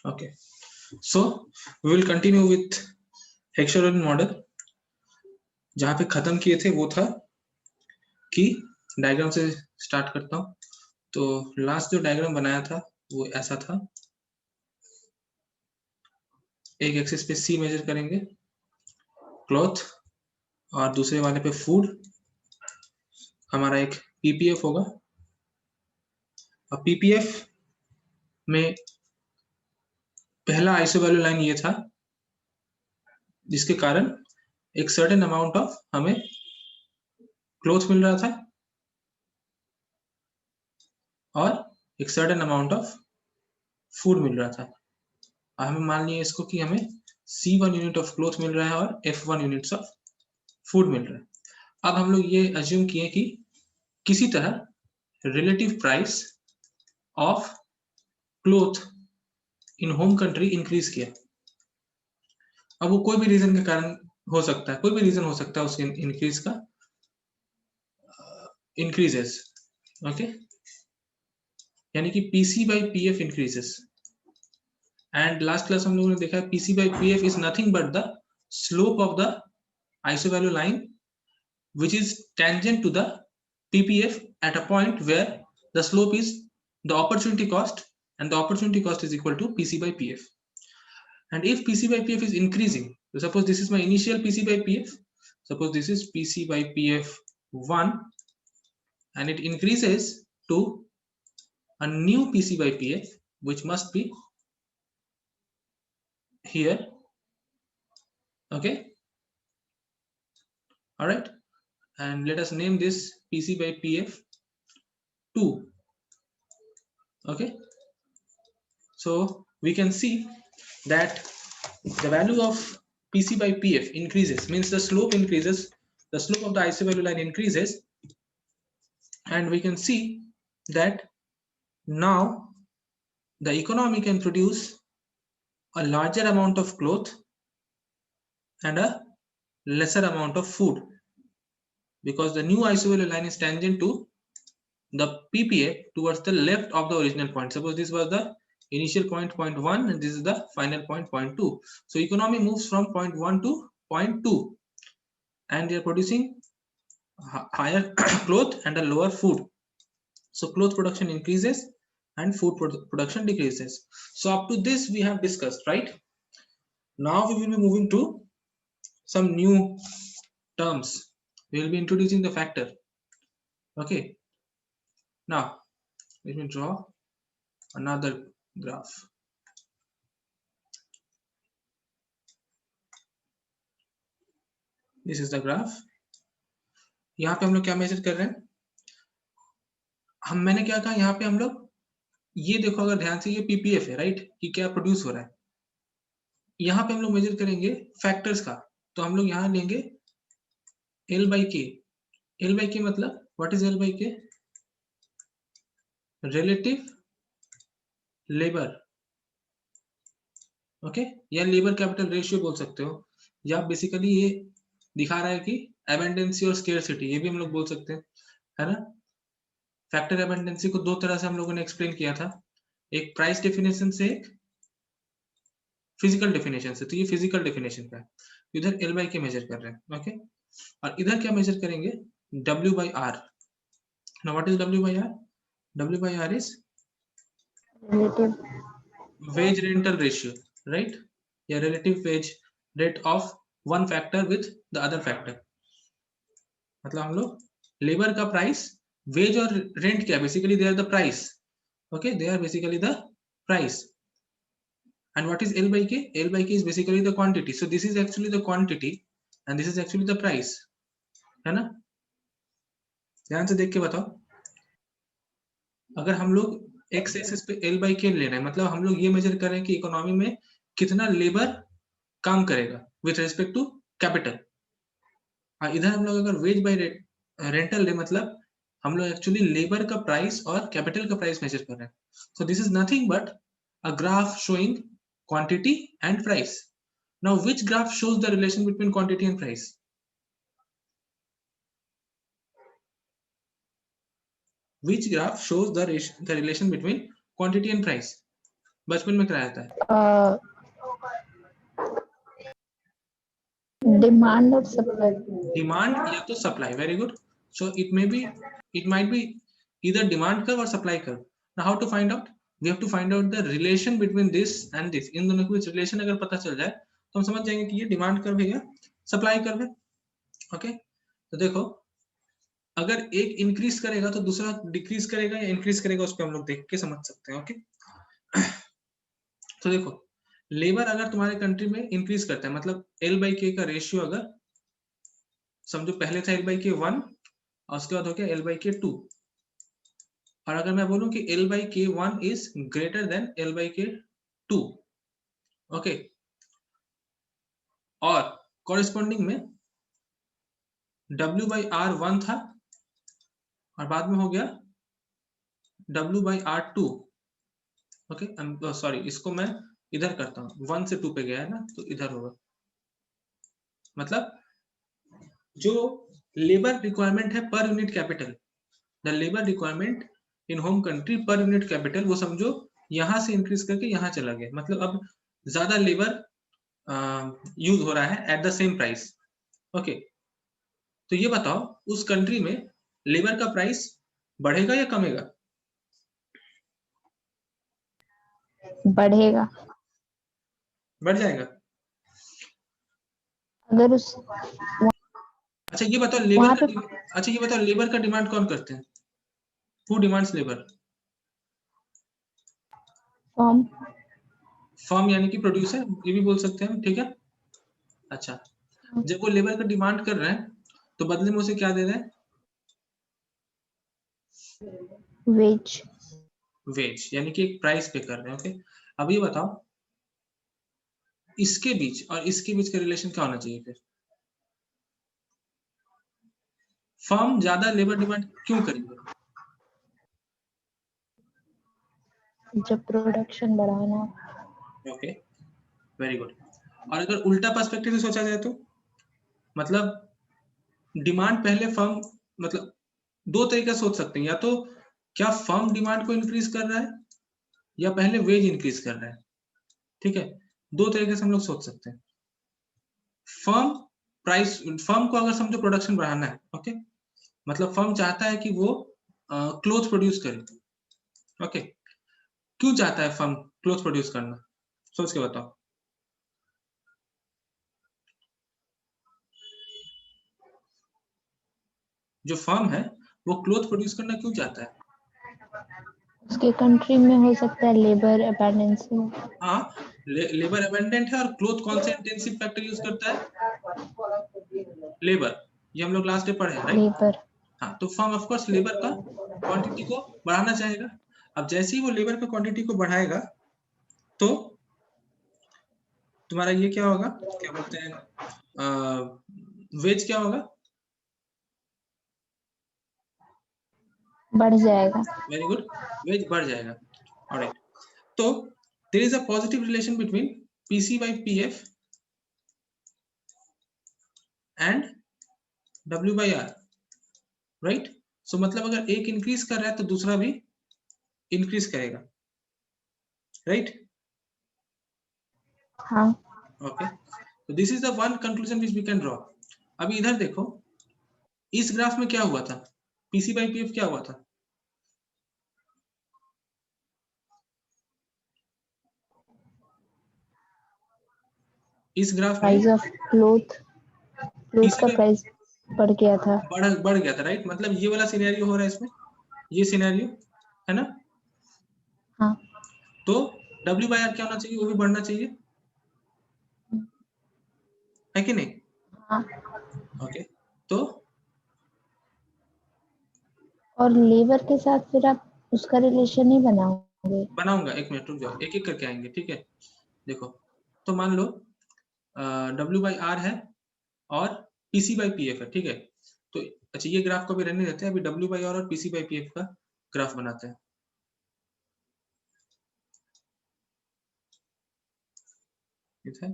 Okay, so we will continue with hexagonal model. जहां पे खत्म किए थे वो था कि डायग्राम से स्टार्ट करता हूं. तो लास्ट जो डायग्राम बनाया था वो ऐसा था. एक एक्सिस पे सी मेजर करेंगे, क्लॉथ, और दूसरे वाले पे फूड. हमारा एक पीपीएफ होगा. और पीपीएफ में पहला आइसो वैल्यू लाइन ये था, जिसके कारण एक सर्टेन अमाउंट ऑफ हमें क्लोथ मिल रहा था और एक सर्टेन अमाउंट ऑफ फूड मिल रहा था. और हमें मान लिया इसको कि हमें C1 यूनिट ऑफ क्लोथ मिल रहा है और F1 यूनिट्स ऑफ फूड मिल रहा है. अब हम लोग ये अज्यूम किए कि किसी तरह relative price of cloth in home country increase किया. अब वो कोई भी रीजन के कारण हो सकता है, कोई भी रीजन हो सकता है उसके इंक्रीज का, इंक्रीजेस. ओके, यानी कि PC by PF increases. And last class हम लोगों ने देखा है PC by PF is nothing but the slope of the iso value line which is tangent to the PPF at a point where the slope is the opportunity cost, and the opportunity cost is equal to PC by PF. And if PC by PF is increasing, so suppose this is my initial PC by PF, suppose this is PC by PF 1, and it increases to a new PC by PF which must be here. Okay, all right, and let us name this PC by PF 2. Okay, so we can see that the value of PC by PF increases, means the slope increases, the slope of the IC value line increases, and we can see that now the economy can produce a larger amount of cloth and a lesser amount of food, because the new ISO value line is tangent to the PPF towards the left of the original point. Suppose this was the initial point, point 1, and this is the final point, point 2. So economy moves from point 1 to point 2, and they are producing higher cloth and a lower food. So cloth production increases and food production decreases. So up to this we have discussed, right? Now we will be moving to some new terms. We will be introducing the factor. Okay, now let me draw another graph. This is the graph. यहाँ पे हम लोग क्या major कर रहे हैं, मैंने क्या कहा, यहाँ पे हम लोग ये देखो, अगर ध्यान से, ये पीपीएफ है, राइट, कि क्या प्रोड्यूस हो रहा है. यहाँ पे हम लोग मेजर करेंगे फैक्टर्स का. तो हम लोग यहाँ लेंगे L by K. L by K मतलब what is L by K? Relative labor. Okay, या लेबर कैपिटल रेशियो बोल सकते हो, या बेसिकली ये दिखा रहा है कि एबंडेंसी और स्केर्सिटी, ये भी हम लोग बोल सकते हैं, है ना. फैक्टर एबंडेंसी को दो तरह से हम लोगों ने एक्सप्लेन किया था, एक प्राइस डेफिनेशन से, एक फिजिकल डेफिनेशन से. तो ये फिजिकल डेफिनेशन का है. इधर एल बाई के मेजर कर रहे हैं. ओके, और इधर क्या मेजर करेंगे, W by R. Now what is W by R? W by R is wage rental ratio, right? या relative wage rate of one factor with the other factor. मतलब हम लोग लेबर का प्राइस, वेज और rent क्या, basically they are the price. Okay, they are basically the price. And what is L by K? L by K is basically the quantity. So this is actually the quantity and this is actually the price, है ना. ध्यान से देख के बताओ, अगर हम लोग एक्स एक्सिस पे L by K ले रहे हैं, मतलब हम लोग ये मेजर कर रहे हैं कि इकोनॉमी में कितना लेबर काम करेगा विथ रेस्पेक्ट टू कैपिटल. इधर हम लोग अगर वेज बाय रेंटल ले, मतलब हम लोग एक्चुअली लेबर का प्राइस और कैपिटल का प्राइस मेजर कर रहे हैं. सो this is nothing but a graph showing quantity and price. Now which graph shows the relation between quantity and price? Which graph shows the relation between quantity and price? बचपन में कराया था? Demand और supply. Demand या तो supply, very good. So it might be either demand curve और supply curve. Now how to find out? We have to find out the relation between this and this. इन दोनों के बीच relation अगर पता चल जाए तो हम समझ जाएंगे कि ये डिमांड कर्व है या सप्लाई कर्व है. ओके, तो देखो अगर एक इंक्रीज करेगा तो दूसरा डिक्रीज करेगा या इंक्रीज करेगा, उस पर हम लोग देख के समझ सकते हैं. ओके, तो देखो लेबर अगर तुम्हारे कंट्री में इंक्रीज करता है, मतलब L/K का रेशियो अगर समझो पहले था L/K 1 और उसके बाद हो गया L/K 2, और अगर मैं बोलूं कि L/K 1 is greater than L/K 2, okay, और कॉरेस्पॉन्डिंग में W/R 1 था और बाद में हो गया W/R 2. ओके, सॉरी, इसको मैं इधर करता हूँ, 1 से 2 पे गया है ना, तो इधर होगा. मतलब जो लेबर रिक्वायरमेंट है पर unit capital, the labour requirement in home country पर यूनिट कैपिटल, वो समझो यहां से इंक्रीज करके यहां चला गया. मतलब अब ज्यादा लेबर यूज हो रहा है at the same price. Okay, तो ये बताओ उस कंट्री में लेबर का प्राइस बढ़ेगा या कमेगा? बढ़ेगा. बढ़ जाएगा. अगर उस अच्छा ये बताओ लेबर का डिमांड कौन करते हैं? Who demands labour? Form. Firm यानी कि प्रोड्यूसर, ये भी बोल सकते हैं, ठीक है. अच्छा, जब वो लेबर का डिमांड कर रहे हैं तो बदले में उसे क्या दे रहे हैं? वेज. वेज, यानी कि एक प्राइस पे कर रहे हैं. ओके, अब ये बताओ इसके बीच और इसके बीच का रिलेशन क्या होना चाहिए? फिर फर्म ज्यादा लेबर डिमांड क्यों करेंगे? जब प्रोडक्शन बढ़ाना. Okay, very good. और अगर उल्टा पर्सपेक्टिव से सोचा जाए तो मतलब डिमांड पहले फर्म, मतलब दो तरीके से सोच सकते हैं, या तो क्या फर्म डिमांड को इंक्रीज कर रहा है या पहले वेज इंक्रीज कर रहा है. ठीक है, दो तरीके से हम लोग सोच सकते हैं. फर्म को अगर समझो प्रोडक्शन बढ़ाना है, ओके, मतलब फर्म चाहता है कि वो क्लोथ प्रोड्यूस करे. ओके, क्यों चाहता है फर्म क्लोथ प्रोड्यूस करना? सोच के बताओ. जो फर्म है वो क्लोथ प्रोड्यूस करना क्यों चाहता है? उसके कंट्री में हो सकता है लेबर अबंडेंस हो. हाँ, लेबर अबंडेंट है. और क्लोथ कौन सा इंटेंसिव फैक्टर यूज करता है? लेबर. ये हम लोग लास्ट में पढ़े हैं, राइट? लेबर. हाँ, तो फर्म ऑफ कोर्स लेबर का क्वांटिटी को बढ़ाना चाहेगा. अब जैसे ही वो लेबर का क्वांटिटी को बढ़ाएगा तो तुम्हारा ये क्या होगा, क्या बोलते हैं, वेज क्या होगा? बढ़ जाएगा. वेरी गुड, वेज बढ़ जाएगा. ऑलराइट, तो there is a positive relation between PC/PF and W/R, right? So मतलब अगर एक इंक्रीज कर रहा है तो दूसरा भी इंक्रीज करेगा, राइट? हाँ. ओके, तो this is the one conclusion which we can draw. अभी इधर देखो, इस ग्राफ में क्या हुआ था? PC/PF क्या हुआ था? इस ग्राफ में प्राइस ऑफ क्लोथ का PC प्राइस बढ़ गया था. बढ़ गया था, राइट? मतलब ये वाला सिनेरियो हो रहा है इसमें, ये सिनेरियो है ना. हाँ. तो W/R क्या होना चाहिए? वो भी बढ़ना चाहिए, है कि नहीं? हाँ. ओके, तो और लेबर के साथ फिर आप उसका रिलेशन नहीं बनाओगे. बनाऊंगा, एक मिनट रुक जाओ, एक एक करके आएंगे, ठीक है. देखो, तो मान लो W/R है और PC/PF है, ठीक है. तो अच्छा, ये ग्राफ को भी रहने देते हैं, अभी W/R और PC/PF का ग्राफ बनाते हैं. इधर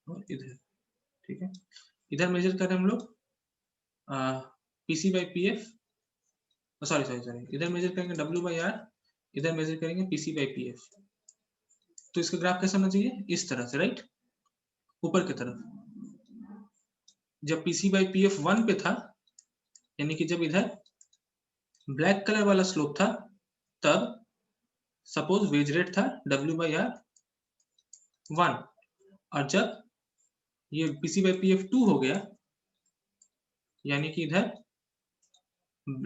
और इधर, ठीक है. इधर मेजर करें हम लोग PC/PF, सॉरी सॉरी सॉरी, इधर मेजर करेंगे W/R, इधर मेजर करेंगे PC/PF. तो इसका ग्राफ कैसा होना चाहिए, इस तरह से, राइट, ऊपर की तरफ। जब पीसी बाई पी एफ 1 पे था, यानी कि जब इधर ब्लैक कलर वाला स्लोप था, तब सपोज वेज रेट था W बाई आर 1, और जब ये पीसी बाई पी एफ 2 हो गया, यानी कि इधर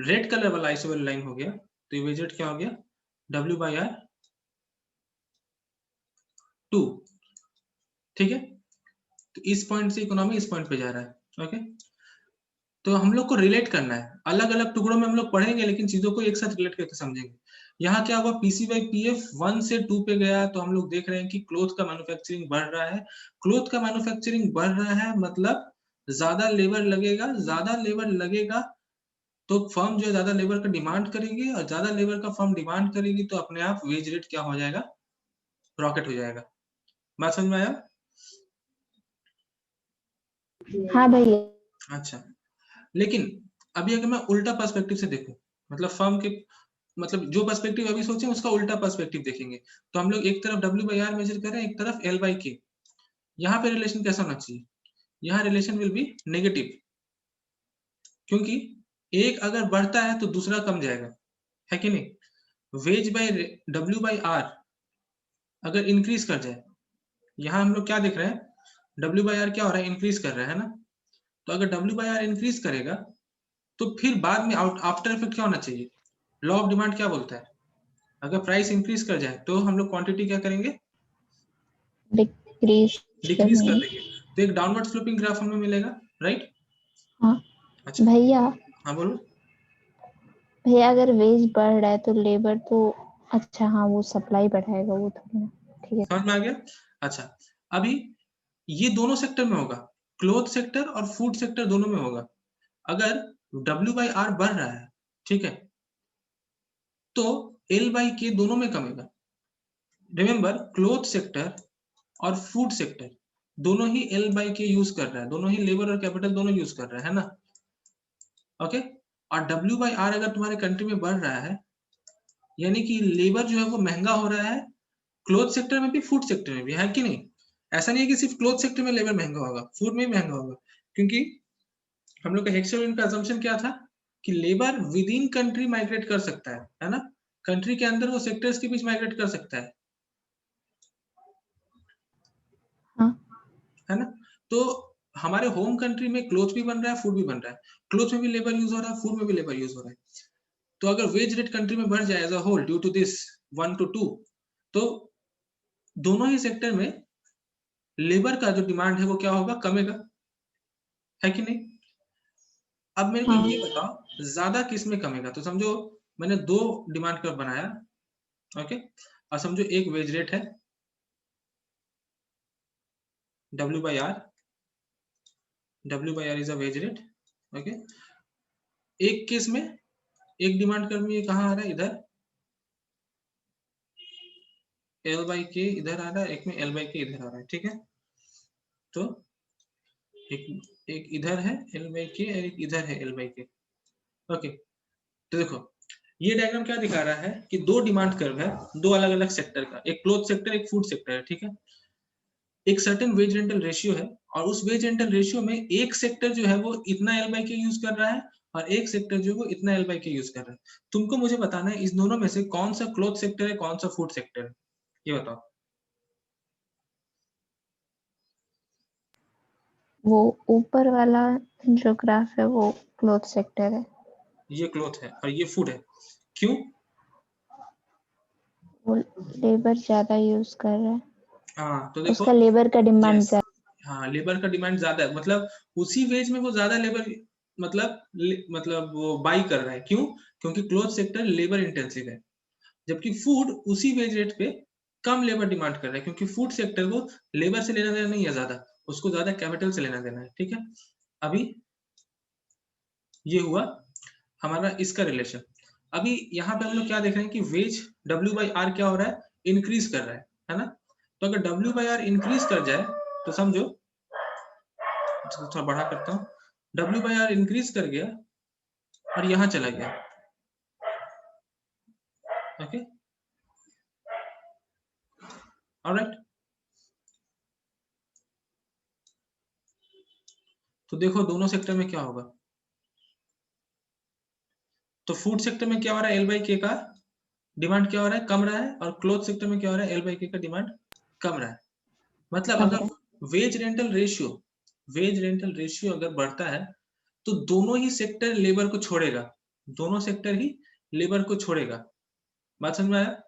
रेड कलर वाला आइसोबल लाइन हो गया, तो ये वेज रेट क्या हो गया, W बाई आर 2, ठीक है। तो इस पॉइंट से इकोनॉमी इस पॉइंट पे जा रहा है, ओके। तो हम लोग को रिलेट करना है, अलग अलग टुकड़ों में हम लोग पढ़ेंगे, लेकिन चीजों को एक साथ रिलेट करके समझेंगे। यहाँ क्या हुआ, पीसी बाई पी एफ 1 से 2 पे गया, तो हम लोग देख रहे हैं कि क्लोथ का मैन्युफैक्चरिंग बढ़ रहा है। क्लोथ का मैन्युफैक्चरिंग बढ़ रहा है मतलब ज्यादा लेबर लगेगा, ज्यादा लेबर लगेगा तो फर्म जो है ज्यादा लेबर का डिमांड करेगी, और ज्यादा लेबर का फर्म डिमांड करेगी तो अपने आप वेज रेट क्या हो जाएगा, रॉकेट हो जाएगा। बात समझ में आया? हाँ भैया। अच्छा, लेकिन अभी अगर मैं उल्टा पर्सपेक्टिव से देखूं, मतलब फर्म के, मतलब जो पर्सपेक्टिव अभी सोचे उसका उल्टा पर्सपेक्टिव देखेंगे, तो हम लोग एक तरफ W बाई आर मेजर करें, एक तरफ L बाई के। यहाँ पे रिलेशन कैसा होना चाहिए, यहाँ रिलेशन विल बी नेगेटिव, क्योंकि एक अगर बढ़ता है तो दूसरा कम जाएगा, है कि नहीं। Wage by W by R अगर इंक्रीज कर जाए, यहाँ हम लोग क्या देख रहे हैं, W बाई आर क्या हो रहा है, इंक्रीज कर रहा है ना। तो अगर W बाई आर इंक्रीज करेगा तो फिर बाद में आफ्टर इफेक्ट क्या होना चाहिए, लॉ ऑफ डिमांड क्या बोलता है, अगर प्राइस इंक्रीज कर जाए तो हम लोग क्वांटिटी क्या करेंगे, डिक्रीज डिक्रीज कर करनी। देंगे, तो एक डाउनवर्ड स्लोपिंग ग्राफ हमें मिलेगा, राइट। हाँ अच्छा, भैया। हाँ बोलो। भैया अगर वेज बढ़ रहा है तो लेबर तो, अच्छा हाँ वो सप्लाई बढ़ाएगा, वो थोड़ी ना। ठीक है। समझ में आ गया। अच्छा, अभी ये दोनों सेक्टर में होगा, क्लोथ सेक्टर और फूड सेक्टर दोनों में होगा। अगर W बाई आर बढ़ रहा है, ठीक है, तो L बाई के दोनों में कमेगा। रिमेंबर, क्लोथ सेक्टर और फूड सेक्टर दोनों ही L बाई के यूज कर रहा है, दोनों ही लेबर और कैपिटल दोनों यूज कर रहा है ना, ओके। और W बाई आर अगर तुम्हारे कंट्री में बढ़ रहा है, यानी कि लेबर जो है वो महंगा हो रहा है, क्लोथ सेक्टर में भी फूड सेक्टर में भी, है कि नहीं। ऐसा नहीं है कि सिर्फ क्लोथ सेक्टर में लेबर महंगा होगा, फूड में भी महंगा होगा, क्योंकि हम लोग का हेक्सोन का assumption क्या था कि labour with in country migrate कर सकता है ना, कंट्री के अंदर वो सेक्टर्स के बीच माइग्रेट कर सकता हाँ है ना। तो हमारे होम कंट्री में क्लोथ भी बन रहा है, फूड भी बन रहा है, क्लोथ में भी लेबर यूज हो रहा है, फूड में भी लेबर यूज हो रहा है। तो अगर वेज रेट कंट्री में बढ़ जाए as a whole due to this 1 to 2, तो दोनों ही सेक्टर में लेबर का जो डिमांड है वो क्या होगा, कमेगा, है कि नहीं। अब मेरे को हाँ ये बताओ ज्यादा किस में कमेगा, तो समझो मैंने दो डिमांड कर्व बनाया, ओके, और समझो एक वेज रेट है W by R, W by R is a wage rate, okay. एक केस में, एक डिमांड कर्व में ये कहाँ आ रहा है, इधर L बाई के इधर आ रहा है, एक में L बाई के इधर आ रहा है, ठीक है। तो एक एक इधर है L बाई के और एक इधर है L बाई के, ओके। तो देखो ये डायग्राम क्या दिखा रहा है कि दो डिमांड कर्व है, दो अलग अलग सेक्टर का, एक क्लोथ सेक्टर एक फूड सेक्टर है, ठीक है। एक सर्टेन वेज रेंटल रेशियो है, और उस वेज रेंटल रेशियो में एक सेक्टर जो है वो इतना L बाई के यूज कर रहा है, और एक सेक्टर जो है वो इतना L बाई के यूज कर रहा है। तुमको मुझे बताना है इस दोनों में से कौन सा क्लोथ सेक्टर है, कौन सा फूड सेक्टर है, ये बताओ। वो ऊपर वाला जो ग्राफ है वो क्लोथ सेक्टर है। ये क्लोथ है और ये फूड है, क्यों। वो लेबर ज्यादा यूज कर रहा है, हाँ तो देखो, उसका लेबर का डिमांड यस, हाँ लेबर का डिमांड ज्यादा है, मतलब उसी वेज में वो ज्यादा लेबर, मतलब वो बाई कर रहा है, क्यों, क्योंकि क्लोथ सेक्टर लेबर इंटेंसिव है, जबकि फूड उसी वेज रेट पे कम लेबर डिमांड कर रहा है, क्योंकि फूड सेक्टर को लेबर से लेना देना नहीं है ज्यादा, उसको ज्यादा कैपिटल से लेना देना है, ठीक है। अभी ये हुआ हमारा इसका रिलेशन। अभी यहाँ पे हम लोग क्या देख रहे हैं कि वेज W बाई आर क्या हो रहा है, इंक्रीज कर रहा है ना। तो अगर W बाई आर इंक्रीज कर जाए तो समझो, थोड़ा बढ़ा करता हूँ, W बाई आर इंक्रीज कर गया और यहाँ चला गया, ओके। ऑलराइट, तो देखो दोनों सेक्टर में क्या होगा। तो फूड सेक्टर में क्या हो रहा है, L/K का डिमांड क्या हो रहा है, कम रहा है, और क्लोथ सेक्टर में क्या हो रहा है, L/K का डिमांड कम रहा है। मतलब कम अगर वेज रेंटल रेशियो अगर बढ़ता है तो दोनों ही सेक्टर लेबर को छोड़ेगा, दोनों सेक्टर ही लेबर को छोड़ेगा। बात समझ में आया?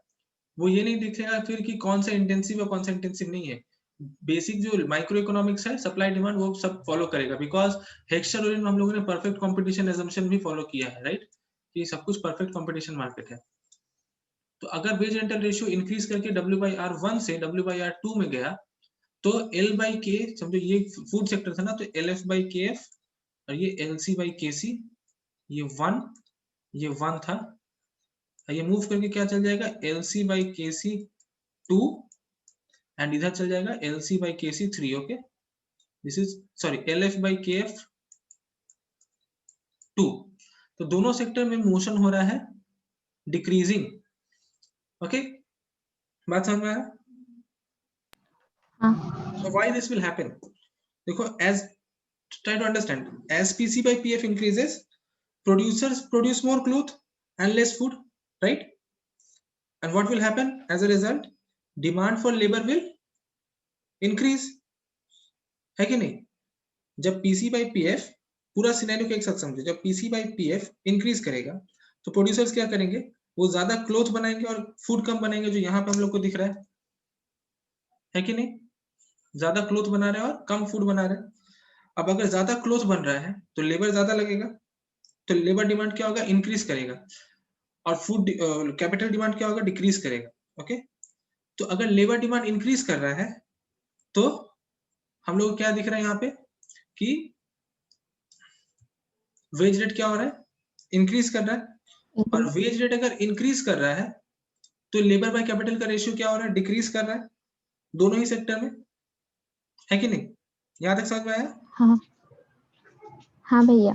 वो ये नहीं दिखेगा फिर कि कौन सा इंटेंसिव है कौन सा इंटेंसिव नहीं है। बेसिक जो माइक्रो इकोनॉमिक्स है, सप्लाई डिमांड, वो सब फॉलो करेगा, बिकॉज हेक्सचर में हम लोगों ने परफेक्ट कंपटीशन एजम्पशन भी फॉलो किया है, राइट, कि सब कुछ परफेक्ट कंपटीशन मार्केट है। तो अगर वेज रेंटल रेशियो इंक्रीज करके W/R1 से W/R2 में गया तो L/K, समझो ये फूड सेक्टर था ना, तो LF/KF और ये LC/KC, ये 1 था, ये मूव करके क्या चल जाएगा, LC/KC 2, एंड इधर चल जाएगा LC/KC 3। Okay, this is sorry LF/KF 2। तो दोनों सेक्टर में मोशन हो रहा है डिक्रीजिंग। ओके, बात समझ में आया? हाँ So why this will happen? देखो, as try to understand, as PC/PF increases, producers produce more cloth and less food, right? And what will happen as a result? Demand for labor will increase, है कि नहीं? जब PC/PF, पूरा scenario को एक साथ समझो, जब PC/PF इंक्रीज करेगा तो प्रोड्यूसर्स क्या करेंगे, वो ज्यादा क्लोथ बनाएंगे और फूड कम बनाएंगे, जो यहाँ पे हम लोग को दिख रहा है कि नहीं? ज्यादा क्लोथ बना रहे हैं और कम फूड बना रहे हैं। अब अगर ज्यादा क्लोथ बन रहा है तो लेबर ज्यादा लगेगा, तो लेबर डिमांड क्या होगा, इंक्रीज करेगा, और फूड कैपिटल डिमांड क्या होगा, डिक्रीज करेगा। ओके, तो अगर लेबर डिमांड इंक्रीज कर रहा है तो हम लोग को क्या दिख रहा है यहाँ पे कि वेज रेट क्या हो रहा है, इंक्रीज कर रहा है, और वेज रेट अगर इंक्रीज कर रहा है तो लेबर बाय कैपिटल का रेशियो क्या हो रहा है, डिक्रीज कर रहा है, दोनों ही सेक्टर में, है कि नहीं? यहाँ तक समझ में आया? हाँ हाँ भैया।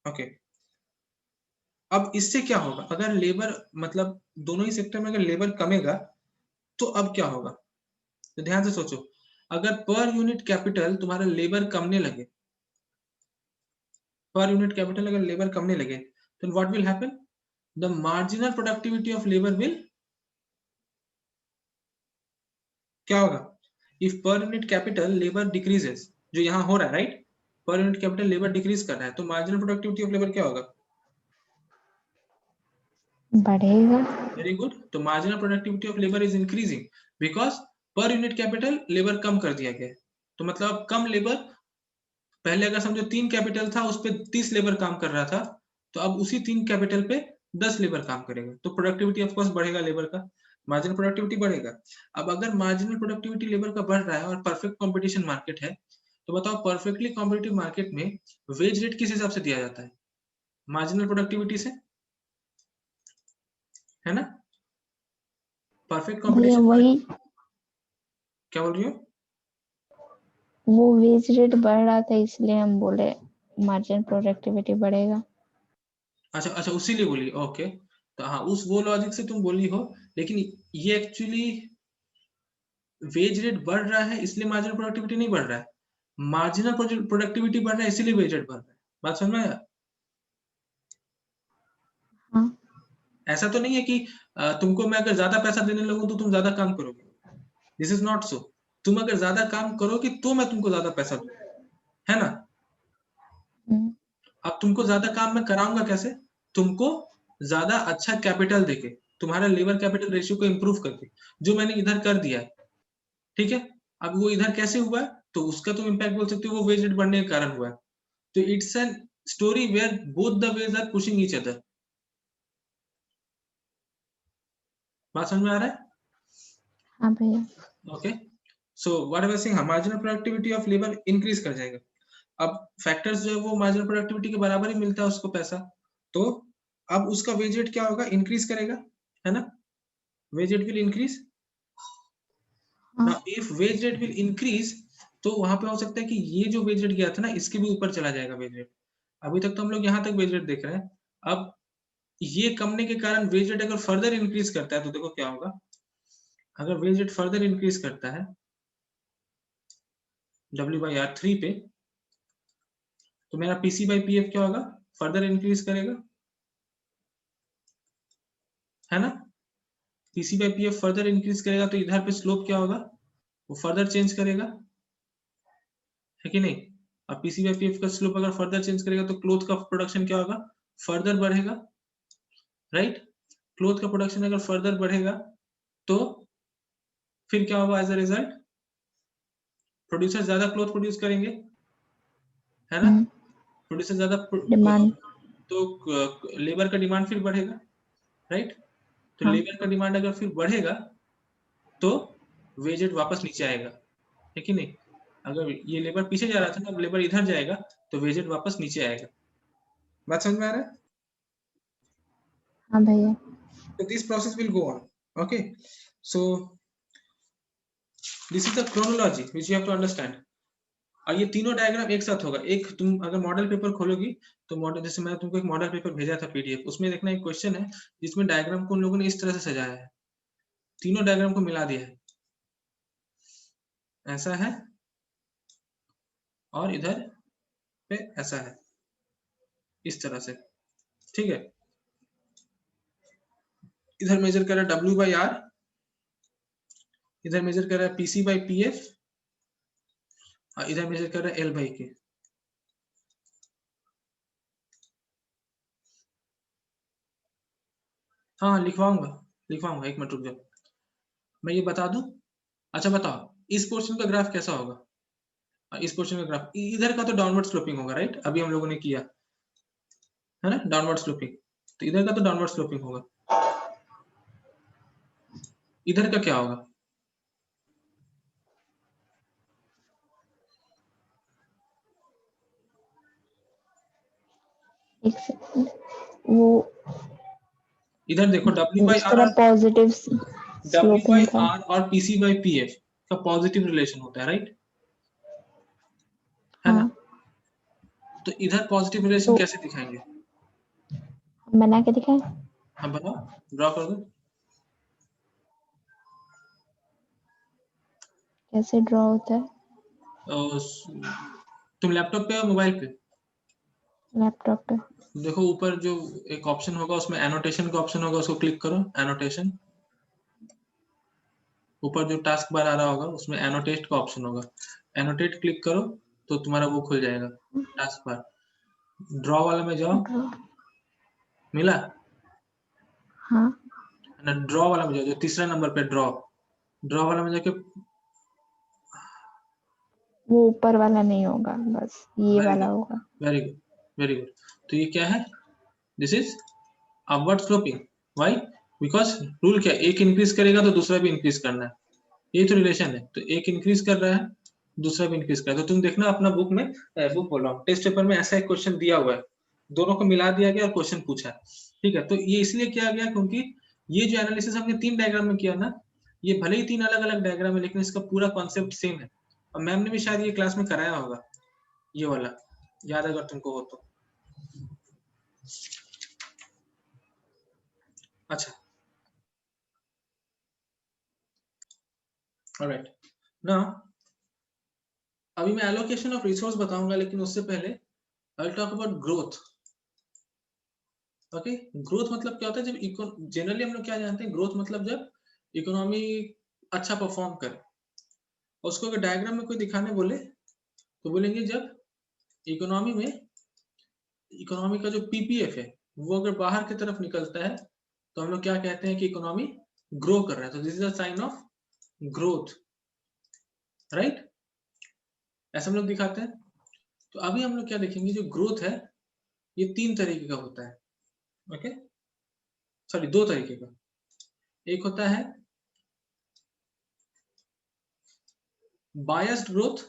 ओके, अब इससे क्या होगा, अगर लेबर मतलब दोनों ही सेक्टर में अगर लेबर कमेगा तो अब क्या होगा, तो ध्यान से सोचो, अगर पर यूनिट कैपिटल तुम्हारा लेबर कमने लगे, पर यूनिट कैपिटल अगर लेबर कमने लगे, then what will happen, the marginal productivity of labor will, क्या होगा, if per unit capital labor decreases, जो यहाँ हो रहा है, राइट, पर यूनिट कैपिटल लेबर डिक्रीज कर रहा है, तो मार्जिनल प्रोडक्टिविटी ऑफ लेबर क्या होगा, बढ़ेगा। वेरी गुड, तो marginal productivity of labour is increasing because per unit capital labour कम कर दिया गया है। तो मतलब कम लेबर, पहले अगर समझो 3 कैपिटल था उस पर 30 लेबर काम कर रहा था, तो अब उसी 3 कैपिटल पे 10 लेबर काम करेगा, तो प्रोडक्टिविटी ऑफ कोर्स बढ़ेगा लेबर का, मार्जिनल प्रोडक्टिविटी बढ़ेगा। अब अगर मार्जिनल प्रोडक्टिविटी लेबर का बढ़ रहा है और परफेक्ट कंपटीशन मार्केट है, तो बताओ परफेक्टली कॉम्पिटिटिव मार्केट में वेज रेट किस हिसाब से दिया जाता है, मार्जिनल प्रोडक्टिविटी से, है ना? परफेक्ट भैया कंपटीशन वही, क्या बोल रही हो? वो वेज रेट बढ़ रहा था इसलिए हम बोले मार्जिन प्रोडक्टिविटी बढ़ेगा। अच्छा अच्छा, उसी लिए बोली, ओके। तो हाँ, उस वो लॉजिक से तुम बोली हो, लेकिन ये एक्चुअली वेज रेट बढ़ रहा है इसलिए मार्जिनल प्रोडक्टिविटी नहीं बढ़ रहा है, मार्जिनल प्रोडक्टिविटी बढ़ रहा है इसीलिए वेज रेट बढ़ रहा है। बात समझ में आया? हाँ ऐसा तो नहीं है कि तुमको मैं अगर ज्यादा पैसा देने लगूं तो तुम ज्यादा काम करोगे, दिस इज नॉट सो। तुम अगर ज्यादा काम करोगे तो मैं तुमको ज्यादा पैसा दूंगा, है ना? अब तुमको ज्यादा काम मैं कराऊंगा कैसे, तुमको ज्यादा अच्छा कैपिटल देके, तुम्हारा लेबर कैपिटल रेशियो को इंप्रूव करके, जो मैंने इधर कर दिया है, ठीक है? अब वो इधर कैसे हुआ है, तो उसका तुम इम्पैक्ट बोल सकते हो वो वेज रेट बढ़ने के कारण हुआ है। तो it's an story where both the wage are pushing each other. बात समझ में आ रहा है? हाँ भैया। Okay, so what I was saying, marginal productivity of labour increase कर जाएगा। अब फैक्टर्स जो है वो मार्जिनल प्रोडक्टिविटी के बराबर ही मिलता है उसको पैसा, तो अब उसका वेज रेट क्या होगा, इंक्रीज करेगा, है ना? Wage rate will increase. हाँ now if wage rate will increase, तो वहां पे हो सकता है कि ये जो वेज रेट गया था ना इसके भी ऊपर चला जाएगा वेज रेट। अभी तक तो हम लोग यहाँ तक वेज रेट देख रहे हैं, अब ये कमने के कारण वेज रेट अगर फर्दर इंक्रीज करता है तो देखो क्या होगा, अगर वेज रेट फर्दर इंक्रीज करता है W/R 3 पे, तो मेरा PC/PF क्या होगा, फर्दर इंक्रीज करेगा, है ना। PC/PF फर्दर इंक्रीज करेगा तो इधर पे स्लोप क्या होगा, वो फर्दर चेंज करेगा, है कि नहीं। अब PC/PF का स्लोप अगर फर्दर चेंज करेगा तो क्लोथ का प्रोडक्शन क्या होगा, फर्दर बढ़ेगा, राइट। क्लोथ का प्रोडक्शन अगर फर्दर बढ़ेगा तो फिर क्या होगा, एज अ रिजल्ट प्रोड्यूसर ज्यादा क्लोथ प्रोड्यूस करेंगे, है ना। प्रोड्यूसर ज्यादा डिमांड, तो लेबर का डिमांड फिर बढ़ेगा, राइट। तो हाँ लेबर का डिमांड अगर फिर बढ़ेगा तो वेज रेट वापस नीचे आएगा, है कि नहीं। अगर ये लेबर पीछे जा रहा था ना, अब लेबर इधर जाएगा तो वेज रेट वापस नीचे आएगा। बात समझ में आ रहा है। हाँ भैया। So this process will go on. Okay. So this is the chronology which you have to understand. और ये तीनों डायग्राम एक साथ होगा। एक तुम अगर मॉडल पेपर खोलोगी तो मॉडल, जैसे मैं तुमको एक मॉडल पेपर भेजा था PDF, उसमें देखना एक क्वेश्चन है जिसमें डायग्राम को उन लोगों ने इस तरह से सजाया है, तीनों डायग्राम को मिला दिया है, ऐसा है और इधर पे ऐसा है, इस तरह से, ठीक है। इधर मेजर कर रहा है W/R, इधर मेजर कर रहा है PC/PF, और इधर मेजर कर रहा है L/K। हाँ लिखवाऊंगा, एक मिनट रुक जाओ, मैं ये बता दूं। अच्छा बताओ, इस पोर्शन का ग्राफ कैसा होगा, इस पोर्शन का ग्राफ, इधर का तो डाउनवर्ड स्लोपिंग होगा, राइट। अभी हम लोगों ने किया है ना डाउनवर्ड स्लोपिंग, तो इधर का तो डाउनवर्ड स्लोपिंग होगा। इधर का क्या होगा, एक सेकंड, वो इधर देखो इस तरह पॉजिटिव स्लोपिंग था। W/R और PC/PF का पॉजिटिव रिलेशन होता है, राइट, है ना। हाँ तो इधर पॉजिटिव रिलेशन तो कैसे दिखाएंगे, बना के दिखाएं, हम बनाओ, ड्रॉ कर दो। कैसे ड्रॉ होता है, तुम लैपटॉप पे हो मोबाइल पे, लैपटॉप पे। देखो ऊपर जो एक ऑप्शन होगा उसमें एनोटेशन का ऑप्शन होगा, उसको क्लिक करो, एनोटेशन। ऊपर जो टास्क बार आ रहा होगा उसमें एनोटेट का ऑप्शन होगा, एनोटेट क्लिक करो तो तुम्हारा वो खुल जाएगा टास्क बार। ड्रॉ वाला में जाओ, ड्रॉ, मिला हाँ ना। ड्रॉ वाला में जाओ, जो तीसरा नंबर पे ड्रॉ वाला में जाके, वो ऊपर वाला नहीं होगा, बस ये वेरी वाला गुड, होगा। Very good, very good. तो ये क्या है, this is upward sloping. Why, because rule क्या, एक इंक्रीज करेगा तो दूसरा भी इंक्रीज करना है, यही तो रिलेशन है। तो एक इंक्रीज कर रहा है, दूसरा भी इंक्रीज कर रहा है। तो तुम देखना अपना बुक में, बुक बोल रहा हूँ, टेस्ट पेपर में ऐसा एक क्वेश्चन दिया हुआ है, दोनों को मिला दिया गया और क्वेश्चन पूछा है, ठीक है। तो ये इसलिए किया गया क्योंकि ये जो एनालिसिस हमने 3 डायग्राम में किया ना, ये भले ही 3 अलग अलग डायग्राम है लेकिन इसका पूरा कॉन्सेप्ट सेम है। और मैम ने भी शायद ये क्लास में कराया होगा, ये वाला, याद अगर तुमको हो तो। अच्छा, ऑलराइट, नाउ अभी मैं एलोकेशन ऑफ रिसोर्स बताऊंगा, लेकिन उससे पहले I will talk about growth. Okay, growth मतलब क्या होता है, जब जनरली हम लोग क्या जानते हैं, ग्रोथ मतलब जब इकोनॉमी अच्छा परफॉर्म करे। उसको अगर डायग्राम में कोई दिखाने बोले तो बोलेंगे जब इकोनॉमी में, इकोनॉमी का जो PPF है वो अगर बाहर की तरफ निकलता है तो हम लोग क्या कहते हैं कि इकोनॉमी ग्रो कर रहा है, तो this is a sign of growth, right. ऐसा हम लोग दिखाते हैं। तो अभी हम लोग क्या देखेंगे, जो ग्रोथ है ये 3 तरीके का होता है। ओके, सॉरी 2 तरीके का। एक होता है बायस्ड ग्रोथ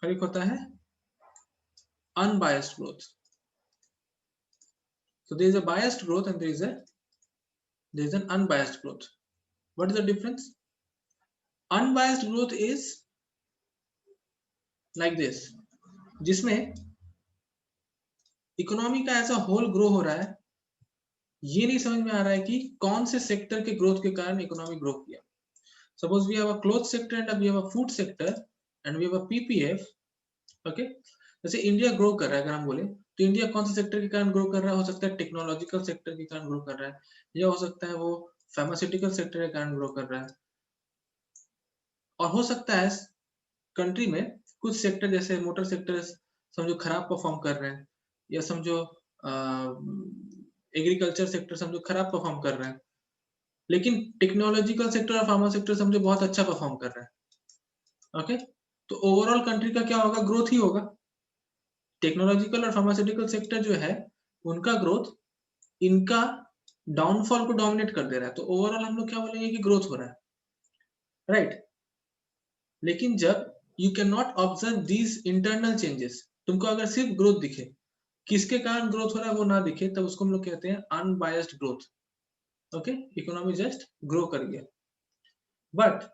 और एक होता है unbiased growth. So there is a biased growth and there is an unbiased growth. What is the difference? Unbiased growth is like this, जिसमें इकोनॉमी का ऐसा होल ग्रो हो रहा है ये नहीं समझ में आ रहा है कि कौन से सेक्टर के ग्रोथ के कारण इकोनॉमी ग्रो किया। Suppose we have a cloth sector and we have a food sector and we have a PPF. Okay, जैसे इंडिया ग्रो कर रहा है, अगर हम बोले तो इंडिया कौन से सेक्टर के कारण ग्रो कर रहा है? हो सकता है टेक्नोलॉजिकल सेक्टर के कारण ग्रो कर रहा है, या हो सकता है वो फार्मास्यूटिकल सेक्टर के कारण ग्रो कर रहा है, और हो सकता है कंट्री में कुछ सेक्टर जैसे मोटर सेक्टर समझो खराब परफॉर्म कर रहे हैं, या समझो एग्रीकल्चर सेक्टर समझो खराब परफॉर्म कर रहे हैं, लेकिन टेक्नोलॉजिकल सेक्टर और फार्मा सेक्टर समझो बहुत अच्छा परफॉर्म कर रहा है। ओके, तो ओवरऑल कंट्री का क्या होगा? ग्रोथ ही होगा। टेक्नोलॉजिकल और फार्मास्यूटिकल सेक्टर जो है उनका ग्रोथ इनका डाउनफॉल को डोमिनेट कर दे रहा है, तो ओवरऑल हम लोग क्या बोलेंगे कि ग्रोथ हो रहा है, राइट। लेकिन जब you can not observe these internal changes, तुमको अगर सिर्फ ग्रोथ दिखे, किसके कारण ग्रोथ हो रहा है वो ना दिखे, तब उसको हम लोग कहते हैं unbiased growth. Okay, economy just grow कर गया। But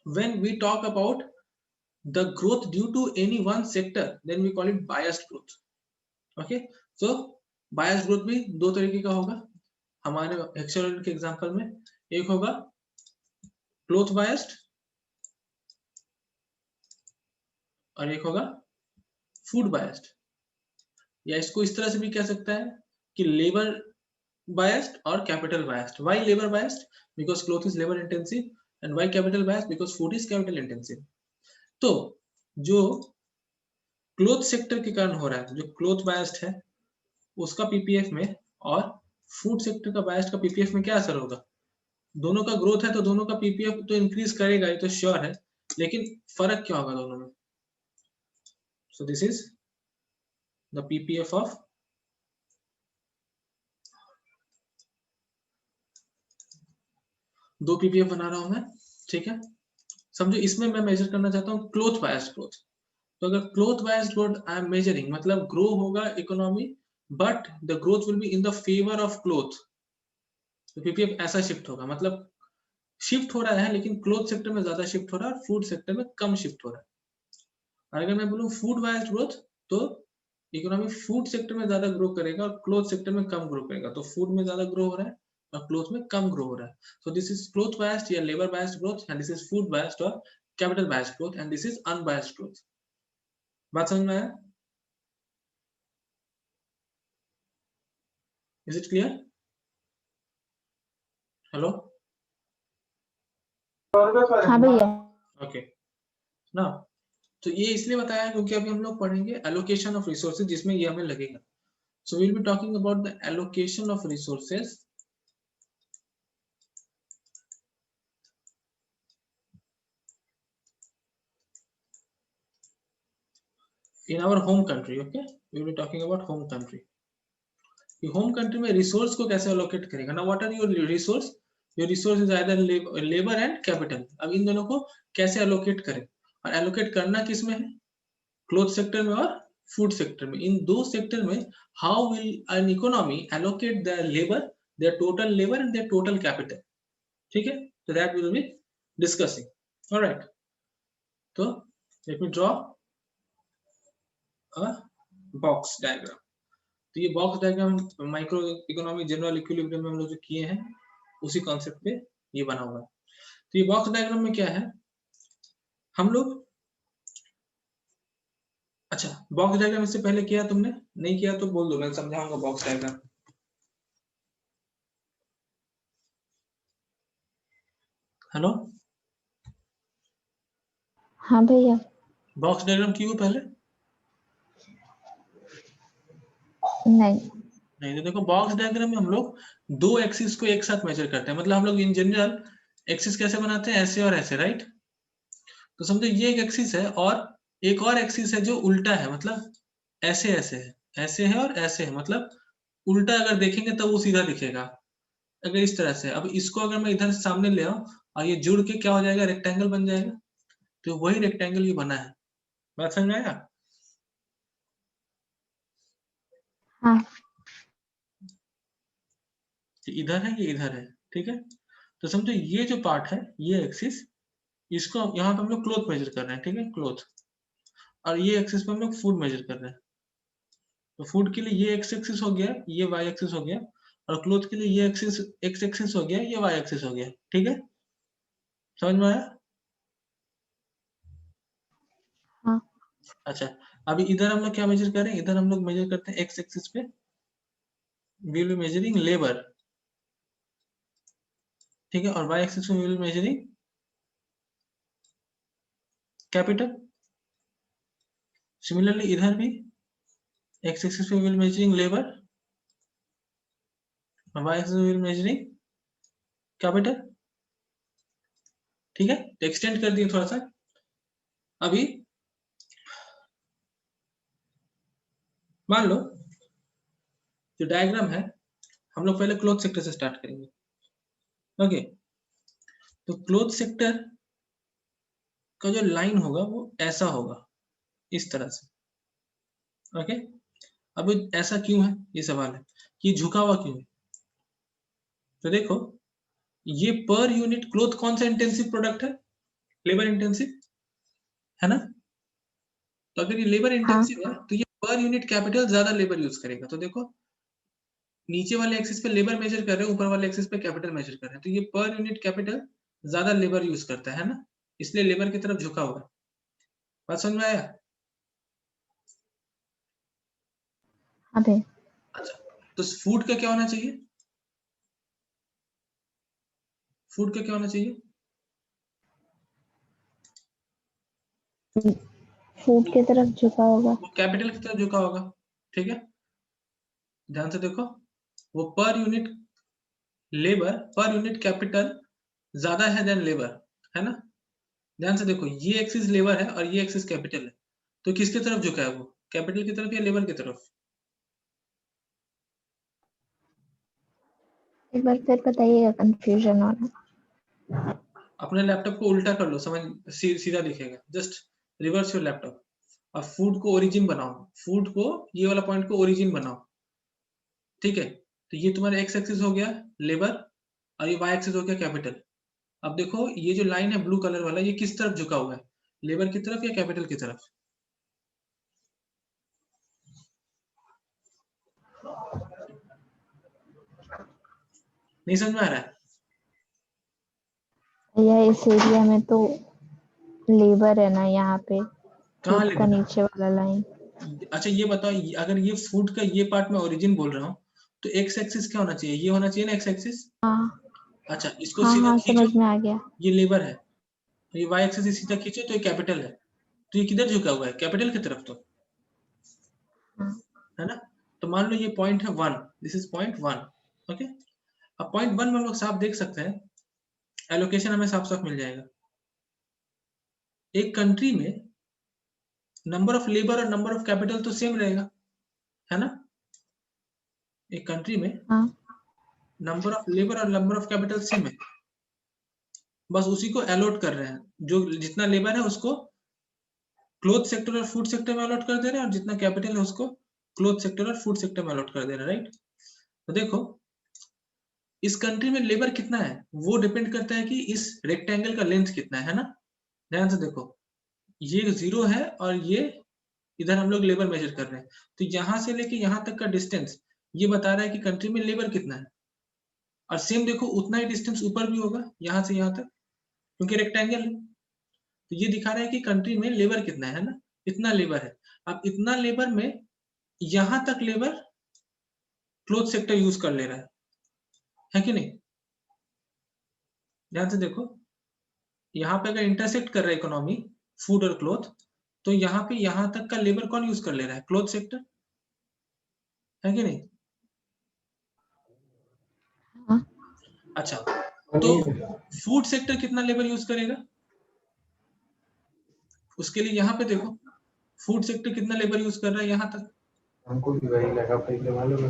when we talk about the growth due to any one sector, then we call it biased growth. Okay, so biased growth भी दो तरीके का होगा हमारे हेक्सोडेंट के एग्जांपल में। एक होगा क्लोथ बायस्ड और एक होगा फूड बायस्ड, या इसको इस तरह से भी कह सकता है कि लेबर बायस्ड और capital biased. Why labour biased? Because cloth is labour intensive, and why capital biased? Because food is capital intensive. तो जो क्लोथ सेक्टर के कारण हो रहा है, जो क्लोथ बायस्ड है उसका पीपीएफ में, और फूड सेक्टर का बायस्ड का पीपीएफ में क्या असर होगा? दोनों का ग्रोथ है तो दोनों का पीपीएफ तो इंक्रीज करेगा, ये तो श्योर है, लेकिन फर्क क्या होगा दोनों में? सो this is the PPF of दो पीपीएफ बना रहा हूं मैं, ठीक है। समझो इसमें मैं मेजर करना चाहता हूँ क्लोथ बायस्ड ग्रोथ। तो अगर cloth biased growth I am measuring, मतलब ग्रो होगा economy but the growth will be in the favour of cloth, तो पीपीएफ ऐसा शिफ्ट होगा, मतलब शिफ्ट हो रहा है लेकिन क्लोथ सेक्टर में ज्यादा शिफ्ट हो रहा है और फूड सेक्टर में कम शिफ्ट हो रहा है। और अगर मैं बोलूँ फूड बायस्ड ग्रोथ, तो इकोनॉमी फूड सेक्टर में ज्यादा ग्रो करेगा और क्लोथ सेक्टर में कम ग्रो करेगा, तो फूड में ज्यादा ग्रो हो रहा है और क्लोथ में कम ग्रो हो रहा है। So this is cloth biased या labour biased growth, and this is food biased और capital biased growth, and this is unbiased growth. बात समझ में आया? Is it clear? हेलो? हाँ भैया। ओके ना, तो ये इसलिए बताया क्योंकि अभी हम लोग पढ़ेंगे एलोकेशन ऑफ रिसोर्सेज, जिसमें ये हमें लगेगा। So we will be talking about the allocation of resources in our home country. Okay, we will be talking about home country कि होम कंट्री में रिसोर्स को कैसे अलोकेट करेगा ना। What are your resource? Your resource is either labour and capital. अब इन दोनों को कैसे अलोकेट करें, और एलोकेट करना किस में है? क्लोथ सेक्टर में और फूड सेक्टर में। इन दो सेक्टर में how will an economy allocate the labour, their total labour and their total capital, ठीक है। तो that will be discussing. Alright, तो let me draw a box diagram. तो ये box diagram micro economic general equilibrium में हम लोग जो किए हैं उसी कॉन्सेप्ट पे ये बना हुआ है। तो ये बॉक्स डायग्राम में क्या है, हम लोग, अच्छा बॉक्स डायग्राम इससे पहले किया तुमने? नहीं किया तो बोल दो, मैं समझाऊंगा बॉक्स डायग्राम। हेलो? हाँ भैया। बॉक्स डायग्राम की हो पहले? नहीं। नहीं, तो देखो बॉक्स डायग्राम में हम लोग दो एक्सिस को एक साथ मेजर करते हैं। मतलब हम लोग इन जनरल एक्सिस कैसे बनाते हैं? ऐसे और ऐसे, राइट। तो समझो ये एक एक्सिस है और एक और एक्सिस है जो उल्टा है, मतलब ऐसे ऐसे है, ऐसे है और ऐसे है, मतलब उल्टा अगर देखेंगे तब वो सीधा दिखेगा। अगर इस तरह से, अब इसको अगर मैं इधर सामने ले आऊं और ये जुड़ के क्या हो जाएगा? रेक्टेंगल बन जाएगा। तो वही रेक्टेंगल ये बना है। बात समझ में आया? हाँ। इधर है, ये इधर है, ठीक है। तो समझो ये जो पार्ट है, ये एक्सिस, इसको यहाँ पे हम लोग क्लोथ मेजर कर रहे हैं, ठीक है, क्लोथ। और ये एक्सिस पे हम लोग फूड मेजर कर रहे हैं। तो फूड के लिए ये एक्स एक्सिस हो गया, ये वाई एक्सिस हो गया, और क्लोथ के लिए ये एक्सिस एक्स एक्सिस हो गया, ये वाई एक्सिस हो गया, ठीक है, समझ में आया? हाँ। अच्छा, अभी इधर हम लोग क्या मेजर कर रहे हैं, इधर हम लोग मेजर करते हैं एक्स एक्सिस पे वी विल मेजरिंग लेबर, ठीक है, और वाई एक्सिस में we will measuring capital. Similarly इधर भी एक्स एक्सिस पे वी विल मेजरिंग लेबर और वाई एक्सिस में वी विल मेजरिंग कैपिटल, ठीक है, तो एक्सटेंड कर दिए थोड़ा सा। अभी मान लो जो डायग्राम है, हम लोग पहले क्लोथ सेक्टर से स्टार्ट करेंगे, ओके। तो क्लोथ सेक्टर का जो लाइन होगा वो ऐसा होगा, इस तरह से, ओके। अब ऐसा क्यों है, ये सवाल है कि झुका हुआ क्यों है। तो देखो, ये पर यूनिट क्लोथ कौन सा इंटेंसिव प्रोडक्ट है, लेबर इंटेंसिव है ना। तो अगर ये लेबर हाँ। इंटेंसिव है तो ये पर यूनिट कैपिटल ज्यादा लेबर यूज करेगा। तो देखो, नीचे वाले एक्सिस पे लेबर मेजर कर रहे हैं, ऊपर वाले एक्सिस पे कैपिटल मेजर कर रहे हैं, तो ये पर यूनिट कैपिटल ज्यादा लेबर यूज करता है ना, इसलिए लेबर की तरफ झुका हुआ है। बात समझ में आया? अबे अच्छा, तो फूड का क्या होना चाहिए, फूड का क्या होना चाहिए, फूड की तरफ झुका होगा। वो कैपिटल की तरफ झुका होगा, ठीक है। ध्यान से देखो, वो पर यूनिट लेबर पर यूनिट कैपिटल ज्यादा है देन लेबर, है ना। ध्यान से देखो, ये एक्सिस लेबर है और ये एक्सिस कैपिटल है, तो किसकी तरफ झुका है वो, कैपिटल की तरफ या लेबर की तरफ? एक बार फिर बताइएगा, कंफ्यूजन हो रहा। अपने लैपटॉप को उल्टा कर लो, समझ सीधा दिखेगा, जस्ट रिवर्स योर लैपटॉप और फूड को ओरिजिन बनाओ, फूड को ये वाला पॉइंट को ओरिजिन बनाओ, ठीक है। तो ये तुम्हारा एक्स एक्सिस हो गया लेबर और ये वाई एक्सिस हो गया कैपिटल। अब देखो, ये जो लाइन है ब्लू कलर वाला, ये किस तरफ झुका हुआ है, लेबर की तरफ या कैपिटल की तरफ? नहीं समझ में आ रहा है? भैया इस एरिया में तो लेबर है ना, यहाँ पे कहाँ फूड का लेबर नीचे वाला लाइन। है? अच्छा ये बताओ, अगर ये फूड का ये पार्ट में ओरिजिन बोल रहा हूँ, तो एक्स एक्सिस क्या होना चाहिए, ये होना चाहिए ना एक्स एक्सिस। हाँ अच्छा, इसको हाँ सीधा हाँ, खींचो, समझ में आ गया। ये लेबर है, तो ये वाई एक्सिस सीधा खींचो तो ये कैपिटल है, तो ये किधर झुका हुआ है, कैपिटल की तरफ, तो हाँ है ना। तो मान लो ये पॉइंट है 1, दिस इज पॉइंट 1, ओके। अब पॉइंट 1 में हम लोग साफ देख सकते हैं, एलोकेशन हमें साफ साफ मिल जाएगा। एक कंट्री में नंबर ऑफ लेबर और नंबर ऑफ कैपिटल तो सेम रहेगा, है ना। एक कंट्री में हाँ नंबर ऑफ लेबर और नंबर ऑफ कैपिटल सेम है, बस उसी को अलॉट कर रहे हैं, जो जितना लेबर है उसको क्लोथ सेक्टर और फूड सेक्टर में अलॉट कर दे रहे हैं, और जितना कैपिटल है उसको क्लोथ सेक्टर और फूड सेक्टर में अलॉट कर दे रहे हैं, राइट। तो देखो, इस कंट्री में लेबर कितना है वो डिपेंड करता है कि इस रेक्टेंगल का लेंथ कितना है ना। ध्यान से देखो, ये 0 है और ये इधर हम लोग लेबर मेजर कर रहे हैं, तो यहां से लेके यहां तक का डिस्टेंस ये बता रहा है कि कंट्री में लेबर कितना है। और सेम देखो, उतना ही डिस्टेंस ऊपर भी होगा यहाँ से यहाँ तक, क्योंकि रेक्टेंगल है, तो ये दिखा रहा है कि कंट्री में लेबर कितना है ना, इतना लेबर है। अब इतना लेबर में यहां तक लेबर क्लोथ सेक्टर यूज कर ले रहा है कि नहीं। ध्यान से देखो, यहाँ पे अगर इंटरसेक्ट कर रहा है इकोनॉमी फूड और क्लोथ, तो यहाँ पे यहाँ तक का लेबर कौन यूज कर ले रहा है, क्लोथ सेक्टर, है कि नहीं। हाँ। अच्छा, तो फूड सेक्टर कितना लेबर यूज करेगा, उसके लिए यहाँ पे देखो, फूड सेक्टर कितना लेबर यूज कर रहा है यहाँ तक, हमको भी वही लगा, पहले मालूम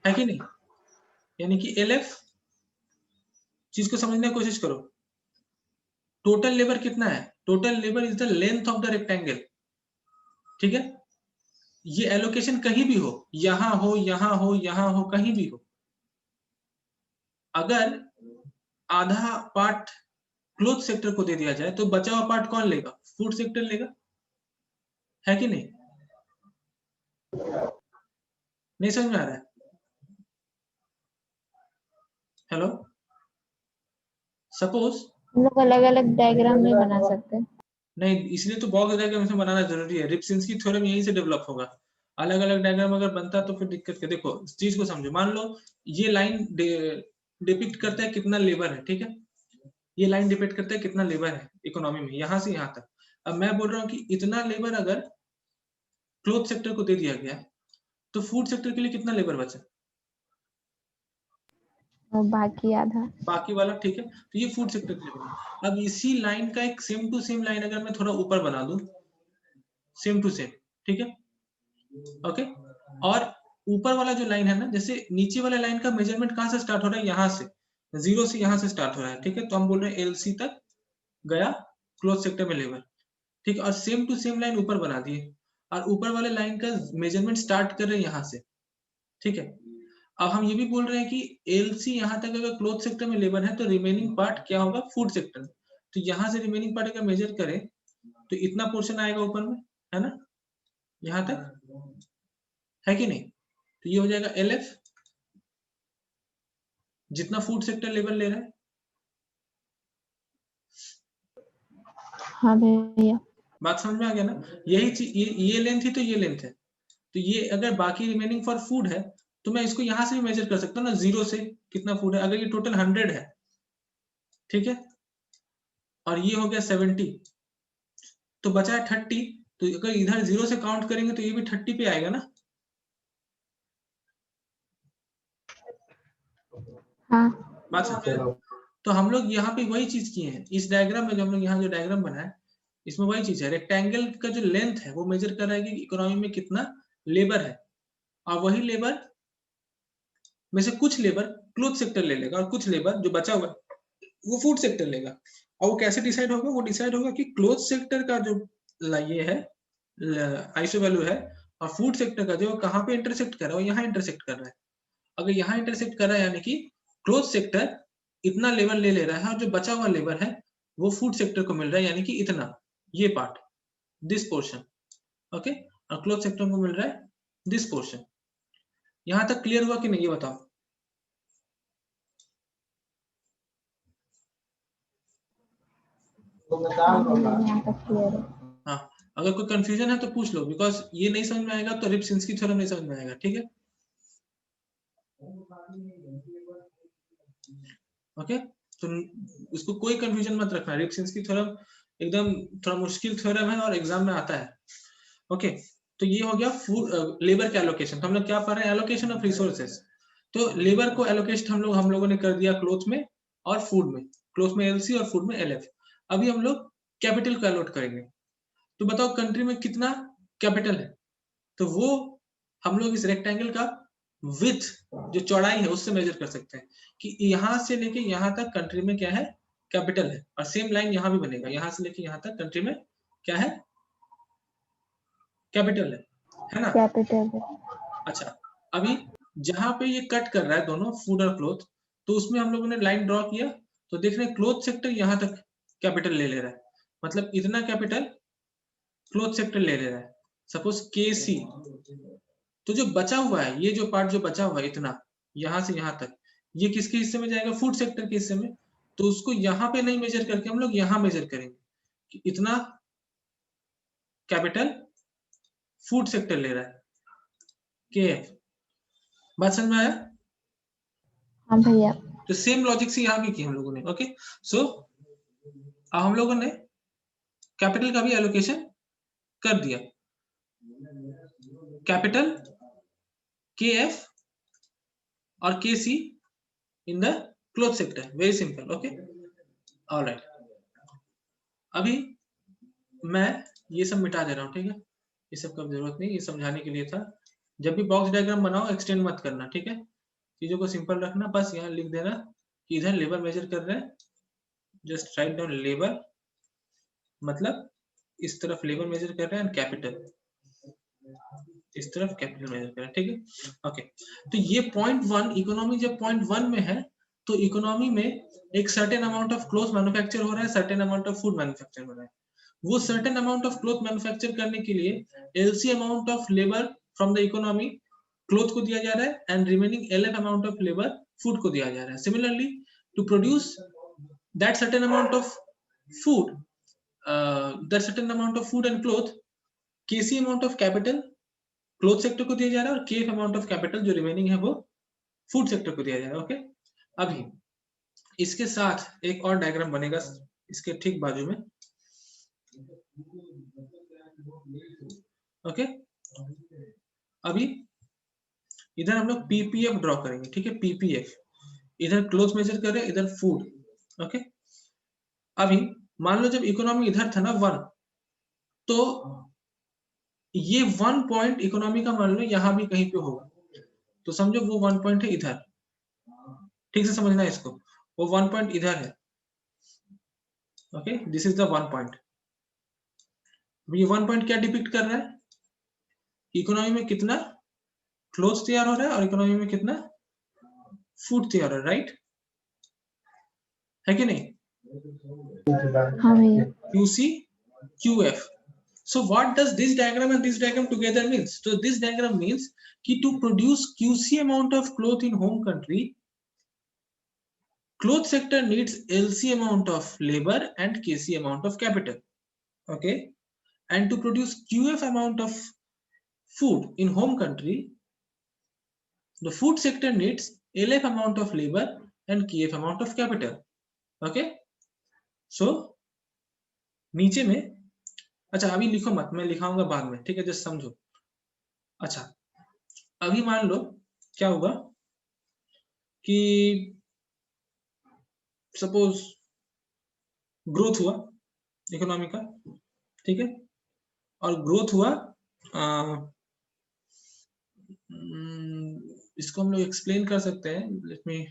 है कि नहीं। यानी कि एलएफ, चीज को समझने की कोशिश करो, टोटल लेबर कितना है, total labour is the length of the rectangle, ठीक है। ये एलोकेशन कहीं भी हो, यहां हो यहां हो यहां हो, कहीं भी हो, अगर आधा पार्ट क्लोथ सेक्टर को दे दिया जाए तो बचा हुआ पार्ट कौन लेगा, फूड सेक्टर लेगा, है कि नहीं। नहीं समझ में आ रहा है? हेलो, सपोज हम लोग अलग अलग डायग्राम नहीं बना सकते। नहीं, इसलिए तो बॉक्स डायग्राम से बनाना जरूरी है। रिप्सिंस्की थ्योरम यहीं से डेवलप होगा। अलग अलग डायग्राम अगर बनता तो फिर दिक्कत क्या। देखो इस चीज को समझो, मान लो ये लाइन डिपिक्ट करता है कितना लेबर है, ठीक है। ये लाइन डिपिक्ट करता है कितना लेबर है इकोनॉमी में, यहाँ से यहाँ तक। अब मैं बोल रहा हूँ कि इतना लेबर अगर क्लोथ सेक्टर को दे दिया गया तो फूड सेक्टर के लिए कितना लेबर बचा, और बाकी आधा। बाकी वाला, ठीक है। तो ये फूड सेक्टर के लिए बना। अब इसी लाइन का एक सेम टू सेम लाइन अगर मैं थोड़ा ऊपर बना दूं, सेम टू सेम, ठीक है, ओके। और ऊपर वाला जो लाइन है ना, जैसे नीचे वाला लाइन का मेजरमेंट कहाँ से स्टार्ट हो रहा है, यहाँ से, जीरो से यहाँ से स्टार्ट हो रहा है, ठीक है। तो हम बोल रहे हैं एलसी तक गया क्लोथ सेक्टर में लेबर, ठीक है। और सेम टू सेम लाइन ऊपर बना दिए, और ऊपर वाले लाइन का मेजरमेंट स्टार्ट कर रहे हैं यहाँ से, ठीक है। अब हम ये भी बोल रहे हैं कि एलसी यहाँ तक अगर क्लोथ सेक्टर में लेबर है तो रिमेनिंग पार्ट क्या होगा, फूड सेक्टर। तो यहाँ से रिमेनिंग पार्ट अगर मेजर करें तो इतना पोर्शन आएगा ऊपर में, है ना, यहाँ तक, है कि नहीं। तो ये हो जाएगा एलएफ, जितना फूड सेक्टर लेबर ले रहा है। हाँ भैया। बात समझ में आ गया ना। यही चीज, ये लेंथ ही तो ये लेंथ है। तो ये अगर बाकी रिमेनिंग फॉर फूड है तो मैं इसको यहाँ से भी मेजर कर सकता हूँ ना, जीरो से कितना फूड है। अगर ये टोटल 100 है, ठीक है, और ये हो गया 70, तो बचा है 30। तो अगर इधर जीरो से काउंट करेंगे तो ये भी 30 पे आएगा ना। हाँ। बात समझ में आया? तो हम लोग यहाँ पे वही चीज किए हैं इस डायग्राम में। जो हम लोग यहाँ जो डायग्राम बना है इसमें वही चीज है। रेक्टेंगल का जो लेंथ है वो मेजर कर रहा है कि इकोनॉमी में कितना लेबर है, और वही लेबर में से कुछ लेबर क्लोथ सेक्टर ले लेगा और कुछ लेबर जो बचा हुआ है वो फूड सेक्टर लेगा। और वो कैसे डिसाइड होगा, वो डिसाइड होगा कि क्लोथ सेक्टर का जो ये है आइसो वैल्यू है, और फूड सेक्टर का जो कहाँ पे इंटरसेक्ट कर रहा है, वो यहाँ इंटरसेक्ट कर रहा है। अगर यहाँ इंटरसेक्ट कर रहा है यानी कि क्लोथ सेक्टर इतना लेबर ले ले रहा है, और जो बचा हुआ लेबर है वो फूड सेक्टर को मिल रहा है, यानी कि इतना, ये पार्ट, दिस पोर्शन, ओके। और क्लोथ सेक्टर को मिल रहा है दिस पोर्शन। यहाँ तक क्लियर हुआ कि नहीं, ये बताओ। यहाँ तक क्लियर है। हाँ, अगर कोई कंफ्यूजन है तो पूछ लो, बिकॉज ये नहीं समझ में आएगा तो रिप्सिंस्की थ्योरम नहीं समझ में आएगा, ठीक है। ओके, तो उसको कोई कंफ्यूजन मत रखना। रिप्सिंस्की थ्योरम एकदम थोड़ा मुश्किल थ्योरम है और एग्जाम में आता है, ओके। तो ये हो गया फूड लेबर का एलोकेशन। तो हम लोग क्या पढ़ रहे हैं, एलोकेशन ऑफ रिसोर्सेज। तो लेबर को एलोकेशन हम लोगों ने कर दिया क्लोथ में और फूड में। क्लोथ में एलसी और फूड में एलएफ। अभी हम लोग कैपिटल को एलोट करेंगे। तो बताओ कंट्री में कितना कैपिटल है, तो वो हम लोग इस रेक्टेंगल का विड्थ, जो चौड़ाई है, उससे मेजर कर सकते हैं कि यहाँ से लेके यहाँ तक कंट्री में क्या है, कैपिटल है। और सेम लाइन यहाँ भी बनेगा, यहाँ से लेके यहाँ तक कंट्री में क्या है, कैपिटल है ना। कैपिटल है। अच्छा, अभी जहां पे ये कट कर रहा है दोनों फूड और क्लोथ, तो उसमें हम लोगों ने लाइन ड्रॉ किया। तो देख रहे हैं क्लोथ सेक्टर यहाँ तक कैपिटल ले ले रहा है, मतलब इतना कैपिटल क्लोथ सेक्टर ले ले रहा है, सपोज के सी। तो जो बचा हुआ है, ये जो पार्ट जो बचा हुआ है इतना, यहाँ से यहाँ तक, ये किसके हिस्से में जाएगा, फूड सेक्टर के हिस्से में। तो उसको यहाँ पे नहीं मेजर करके हम लोग यहाँ मेजर करेंगे कि इतना कैपिटल फूड सेक्टर ले रहा है, के एफ। बात समझ में आया। हाँ भैया। तो सेम लॉजिक से यहाँ भी किया हम लोगों ने, ओके। सो अब हम लोगों ने कैपिटल का भी एलोकेशन कर दिया। कैपिटल के एफ और K C in the cloth sector, very simple, okay, alright. अभी मैं ये सब मिटा दे रहा हूँ, ठीक है, ये सब का जरूरत नहीं, ये समझाने के लिए था। जब भी बॉक्स डायग्राम बनाओ एक्सटेंड मत करना, ठीक है, चीजों को सिंपल रखना। बस यहाँ लिख देना कि इधर लेबर मेजर कर रहे हैं, जस्ट राइट डाउन लेबर, मतलब इस तरफ लेबर मेजर कर रहे हैं, एंड कैपिटल इस तरफ कैपिटल मेजर कर रहे हैं, ठीक है, ओके। तो ये पॉइंट 1, इकोनॉमी जब पॉइंट 1 में है तो इकोनॉमी में एक certain amount of cloth manufacture हो रहा है, certain amount of food manufacture हो रहा है। वो certain amount of cloth manufacture करने के लिए LC amount of labour from the economy cloth को दिया जा रहा है, and remaining LF amount of labour food को दिया जा रहा है। Similarly to produce that certain amount of food, that certain amount of food and cloth, KC amount of capital cloth sector को दिया जा रहा है और केएफ अमाउंट ऑफ कैपिटल जो रिमेनिंग है वो फूड सेक्टर को दिया जा रहा है। ओके, अभी इसके साथ एक और डायग्राम बनेगा इसके ठीक बाजू में। ओके, अभी इधर हम लोग पीपीएफ ड्रॉ करेंगे, ठीक है, पीपीएफ, इधर क्लोथ मेजर कर रहे हैं, इधर फूड। ओके, अभी मान लो जब इकोनॉमी इधर था ना 1, तो ये 1 पॉइंट इकोनॉमी का मान लो यहाँ भी कहीं पे होगा, तो समझो वो 1 पॉइंट है इधर, ठीक से समझना है इसको, वो 1 पॉइंट इधर है। Okay, this is the 1 point. ये 1 पॉइंट क्या डिपिक्ट कर रहा है, इकोनॉमी में कितना क्लोथ तैयार हो रहा है और इकोनॉमी में कितना फूड तैयार हो रहा है, राइट है कि नहीं? हाँ भैया। QC QF. So what does this diagram and this diagram together means? So this diagram means कि to produce QC amount of cloth in home country, cloth sector needs LC amount of labor and KC amount of capital. Okay, and to produce QF amount of food in home country, the food sector needs LF amount of labor and KF amount of capital. Okay, so नीचे में, अच्छा अभी लिखो मत, मैं लिखाऊंगा बाद में, ठीक है, जस्ट समझो। अच्छा अभी मान लो क्या होगा कि सपोज ग्रोथ हुआ इकोनॉमी का, ठीक है, और ग्रोथ हुआ इसको हम लोग एक्सप्लेन कर सकते हैं, लेट मी,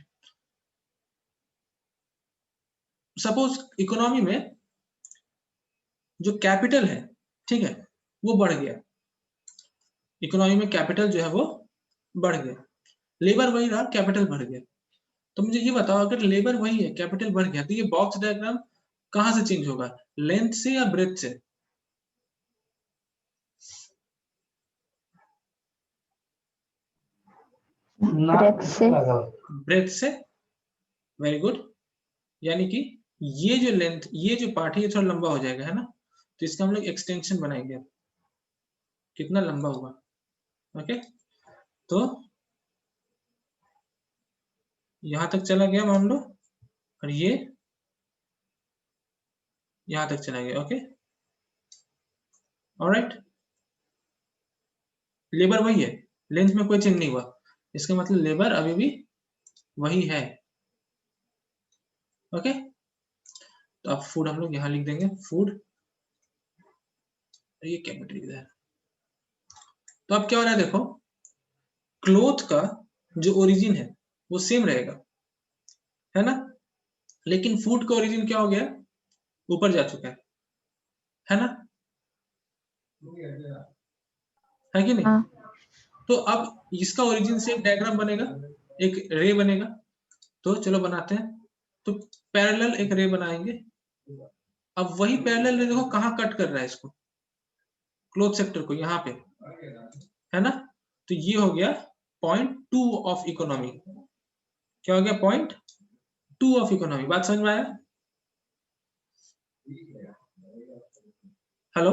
सपोज इकोनॉमी में जो कैपिटल है, ठीक है, वो बढ़ गया, इकोनॉमी में कैपिटल जो है वो बढ़ गया, लेबर वही रहा, कैपिटल बढ़ गया। तो मुझे ये बताओ अगर लेबर वही है, कैपिटल बढ़ गया, तो ये बॉक्स डायग्राम कहां से चेंज होगा, लेंथ से या ब्रेथ से? ब्रेथ से। ब्रेथ से, वेरी गुड। यानी कि ये जो लेंथ, ये जो पार्ट है ये थोड़ा लंबा हो जाएगा, है ना, तो इसका हम लोग एक्सटेंशन बनाएंगे, कितना लंबा हुआ। ओके, तो यहां तक चला गया मान लो, और ये यहां तक चला गया। ओके, ऑलराइट, लेबर वही है, लेंथ में कोई चेंज नहीं हुआ, इसका मतलब लेबर अभी भी वही है। ओके, तो अब फूड हम लोग यहां लिख देंगे, फूड, ये कैपिटल इधर है। तो अब क्या हो रहा है देखो, क्लोथ का जो ओरिजिन है वो सेम रहेगा, है ना, लेकिन फूड का ओरिजिन क्या हो गया, ऊपर जा चुका है ना, है कि नहीं? हाँ। तो अब इसका ओरिजिन से एक डायग्राम बनेगा, एक रे बनेगा, तो चलो बनाते हैं। तो पैरेलल एक रे बनाएंगे, अब वही पैरेलल रे देखो कहाँ कट कर रहा है इसको, क्लोथ सेक्टर को, यहाँ पे, है ना, तो ये हो गया 0.2 ऑफ इकोनॉमी। क्या हो गया, 0.2 ऑफ इकोनॉमी। बात समझ में आया? हेलो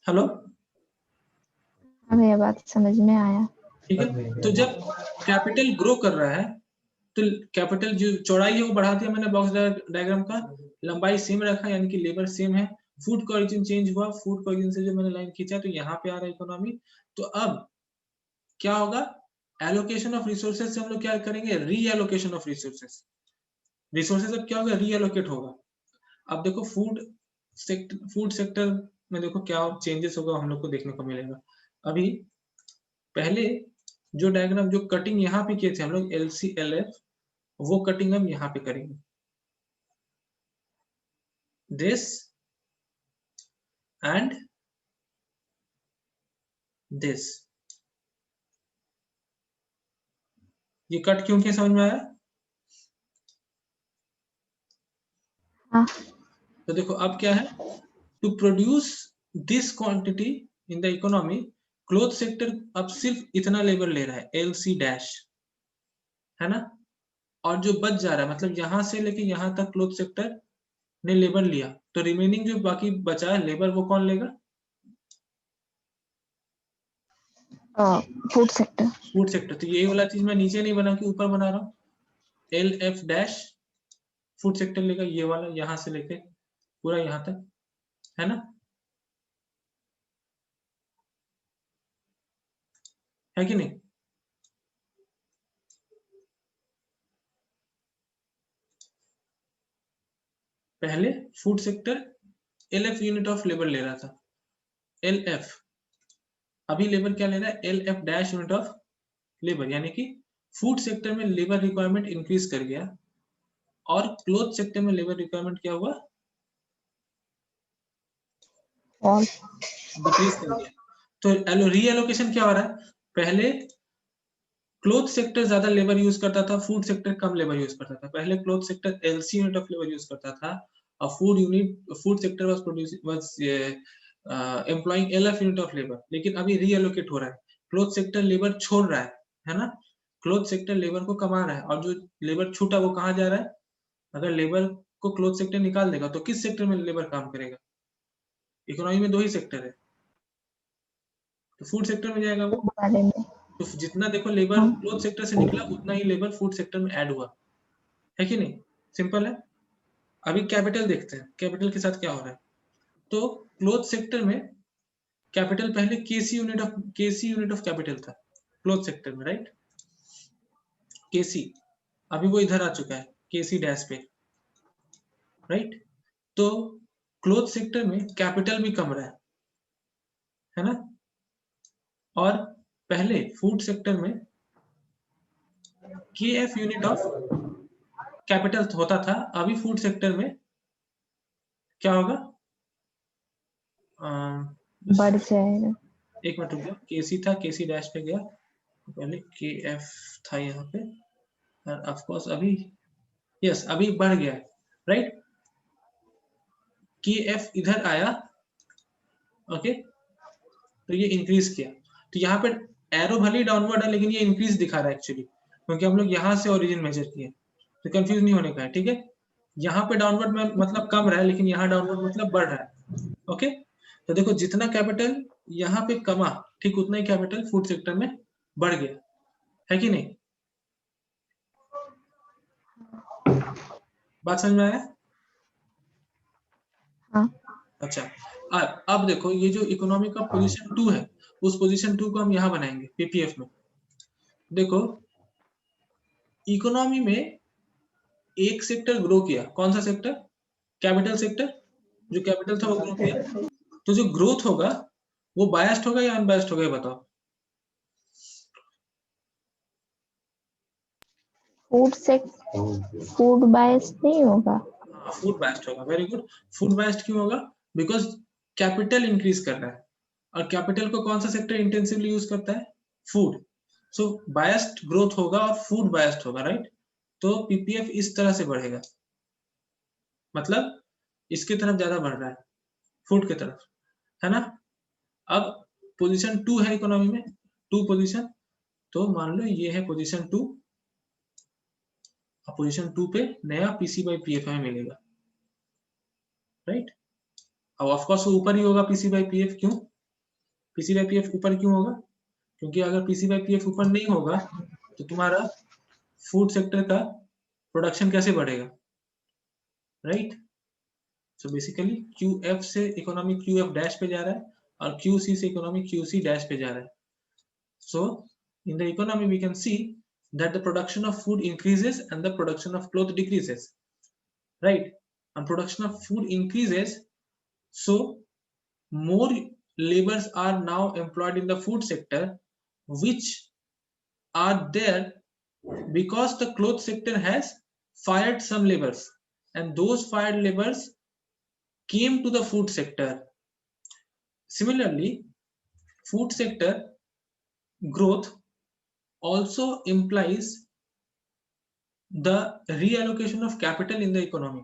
हेलो, हमें ये बात समझ में आया। ठीक है, तो जब कैपिटल ग्रो कर रहा है तो कैपिटल जो चौड़ाई है वो बढ़ा दिया मैंने बॉक्स डायग्राम का, लंबाई सेम रखा, यानी कि लेबर सेम है, फूड का ओरिजिन चेंज हुआ, फूड का ओरिजिन से जो मैंने लाइन खींचा तो यहाँ पे आ रहा है इकोनॉमी। तो अब क्या होगा, एलोकेशन ऑफ रिसोर्सेज से हम लोग क्या करेंगे, रीएलोकेशन ऑफ रिसोर्सेज, रिसोर्सेज अब क्या होगा, रीएलोकेट होगा। अब देखो फूड सेक्टर में देखो क्या चेंजेस होगा हम लोग को देखने को मिलेगा। अभी पहले जो डायग्राम, जो कटिंग यहाँ पे किए थे हम लोग LCLF, वो कटिंग हम यहाँ पे करेंगे, दिस एंड दिस। ये कट क्यों किया, समझ में आया? हाँ। तो देखो अब क्या है, to produce this quantity in the economy, cloth sector अब सिर्फ इतना लेबर ले रहा है, LC डैश, है ना, और जो बच जा रहा है मतलब यहाँ से लेके यहाँ तक क्लोथ सेक्टर ने लेबर लिया, तो रिमेनिंग जो बाकी बचा है लेबर वो कौन लेगा? Food sector. Food sector. तो ये वाला चीज मैं नीचे नहीं बना के ऊपर बना रहा हूँ, L F dash food sector लेगा, ये वाला यहाँ से लेके पूरा यहाँ तक, है ना, है कि नहीं? पहले food sector L F unit of labour ले रहा था, एल एफ, अभी लेबर क्या ले रहा है? L F dash unit of labour, यानी कि फूड सेक्टर में लेबर रिक्वायरमेंट इंक्रीज कर गया और क्लोथ सेक्टर में लेबर रिक्वायरमेंट क्या हुआ? डिक्रीज कर गया। तो रीएलोकेशन क्या हो रहा है? पहले क्लोथ सेक्टर ज्यादा लेबर यूज करता था, फूड सेक्टर कम लेबर यूज करता था। पहले cloth sector LC unit of labour use करता था और food sector was employing LF unit of labour, लेकिन अभी रीएलोकेट हो रहा है, क्लोथ सेक्टर लेबर छोड़ रहा है ना, क्लोथ सेक्टर लेबर को कमा रहा है और जो लेबर छूटा वो कहाँ जा रहा है? अगर लेबर को क्लोथ सेक्टर निकाल देगा तो किस सेक्टर में लेबर काम करेगा? इकोनॉमी में दो ही सेक्टर है, तो फूड सेक्टर में जाएगा वो। बारे में। तो जितना देखो लेबर हाँ। क्लोथ सेक्टर से निकला उतना ही लेबर फूड सेक्टर में ऐड हुआ, है कि नहीं? सिंपल है। अभी कैपिटल देखते हैं, कैपिटल के साथ क्या हो रहा है। तो क्लोथ सेक्टर में कैपिटल पहले केसी यूनिट ऑफ कैपिटल था क्लोथ सेक्टर में, राइट, केसी, अभी वो इधर आ चुका है केसी डैश पे, राइट। तो क्लोथ सेक्टर में कैपिटल भी कम रहा है ना, और पहले फूड सेक्टर में के एफ यूनिट ऑफ कैपिटल होता था, अभी फूड सेक्टर में क्या होगा? बढ़ जाएगा। एक मिनट रुक जाओ, केसी था, केसी डैश पे गया, पहले के एफ था यहाँ पे, और ऑफ कोर्स अभी यस अभी बढ़ गया है, राइट, के एफ इधर आया, ओके, तो ये इंक्रीज किया। तो यहाँ पे एरो भले ही डाउनवर्ड है लेकिन ये इंक्रीज दिखा रहा है एक्चुअली, क्योंकि हम लोग यहाँ से ओरिजिन मेजर किए, तो कंफ्यूज नहीं होने का है, ठीक है। यहाँ पे डाउनवर्ड में मतलब कम रहा है, लेकिन यहाँ डाउनवर्ड मतलब बढ़ रहा है, ओके। तो देखो जितना कैपिटल यहाँ पे कमा, ठीक उतना ही कैपिटल फूड सेक्टर में बढ़ गया, है कि नहीं? बात समझ में आया? हाँ। अच्छा, अब देखो ये जो इकोनॉमी का पोजीशन 2 है, उस पोजीशन 2 को हम यहाँ बनाएंगे पीपीएफ में। देखो इकोनॉमी में एक सेक्टर ग्रो किया, कौन सा सेक्टर? कैपिटल सेक्टर, जो कैपिटल था वो ग्रो किया। तो जो ग्रोथ होगा वो बायस्ड होगा या अनबायस्ड होगा, ये बताओ। फूड बायस नहीं होगा। फूड बायस्ड होगा, वेरी गुड। फूड बायस्ड क्यों होगा? बिकॉज कैपिटल इंक्रीज कर रहा है और कैपिटल को कौन सा सेक्टर इंटेंसिवली यूज करता है? फूड। सो बायस्ड ग्रोथ होगा और फूड बायस्ड होगा, राइट। तो पीपीएफ इस तरह से बढ़ेगा, मतलब इसकी तरफ ज्यादा बढ़ रहा है, फूड की तरफ, है ना। अब पोजीशन 2 है इकोनॉमी में, 2 पोजीशन, तो मान लो ये है पोजीशन 2, पोजीशन 2 पे नया पीसी बाई पीएफ हमें मिलेगा, राइट। अब ऑफ कोर्स वो ऊपर ही होगा पीसी बाई पीएफ, क्यों? पीसी बाई पीएफ ऊपर क्यों होगा? क्योंकि अगर पीसी बाई पीएफ ऊपर नहीं होगा तो तुम्हारा फूड सेक्टर का प्रोडक्शन कैसे बढ़ेगा, राइट। सो बेसिकली क्यूएफ से इकोनॉमी क्यूएफ डैश पे जा रहा है और क्यूसी से इकोनॉमी क्यूसी डैश पे जा रहा है। So in the economy we can see that the production of food increases and the production of cloth decreases, right, and production of food increases, so more laborers are now employed in the food sector, which are there because the cloth sector has fired some laborers and those fired laborers came to the food sector. Similarly, food sector growth also implies the reallocation of capital in the economy.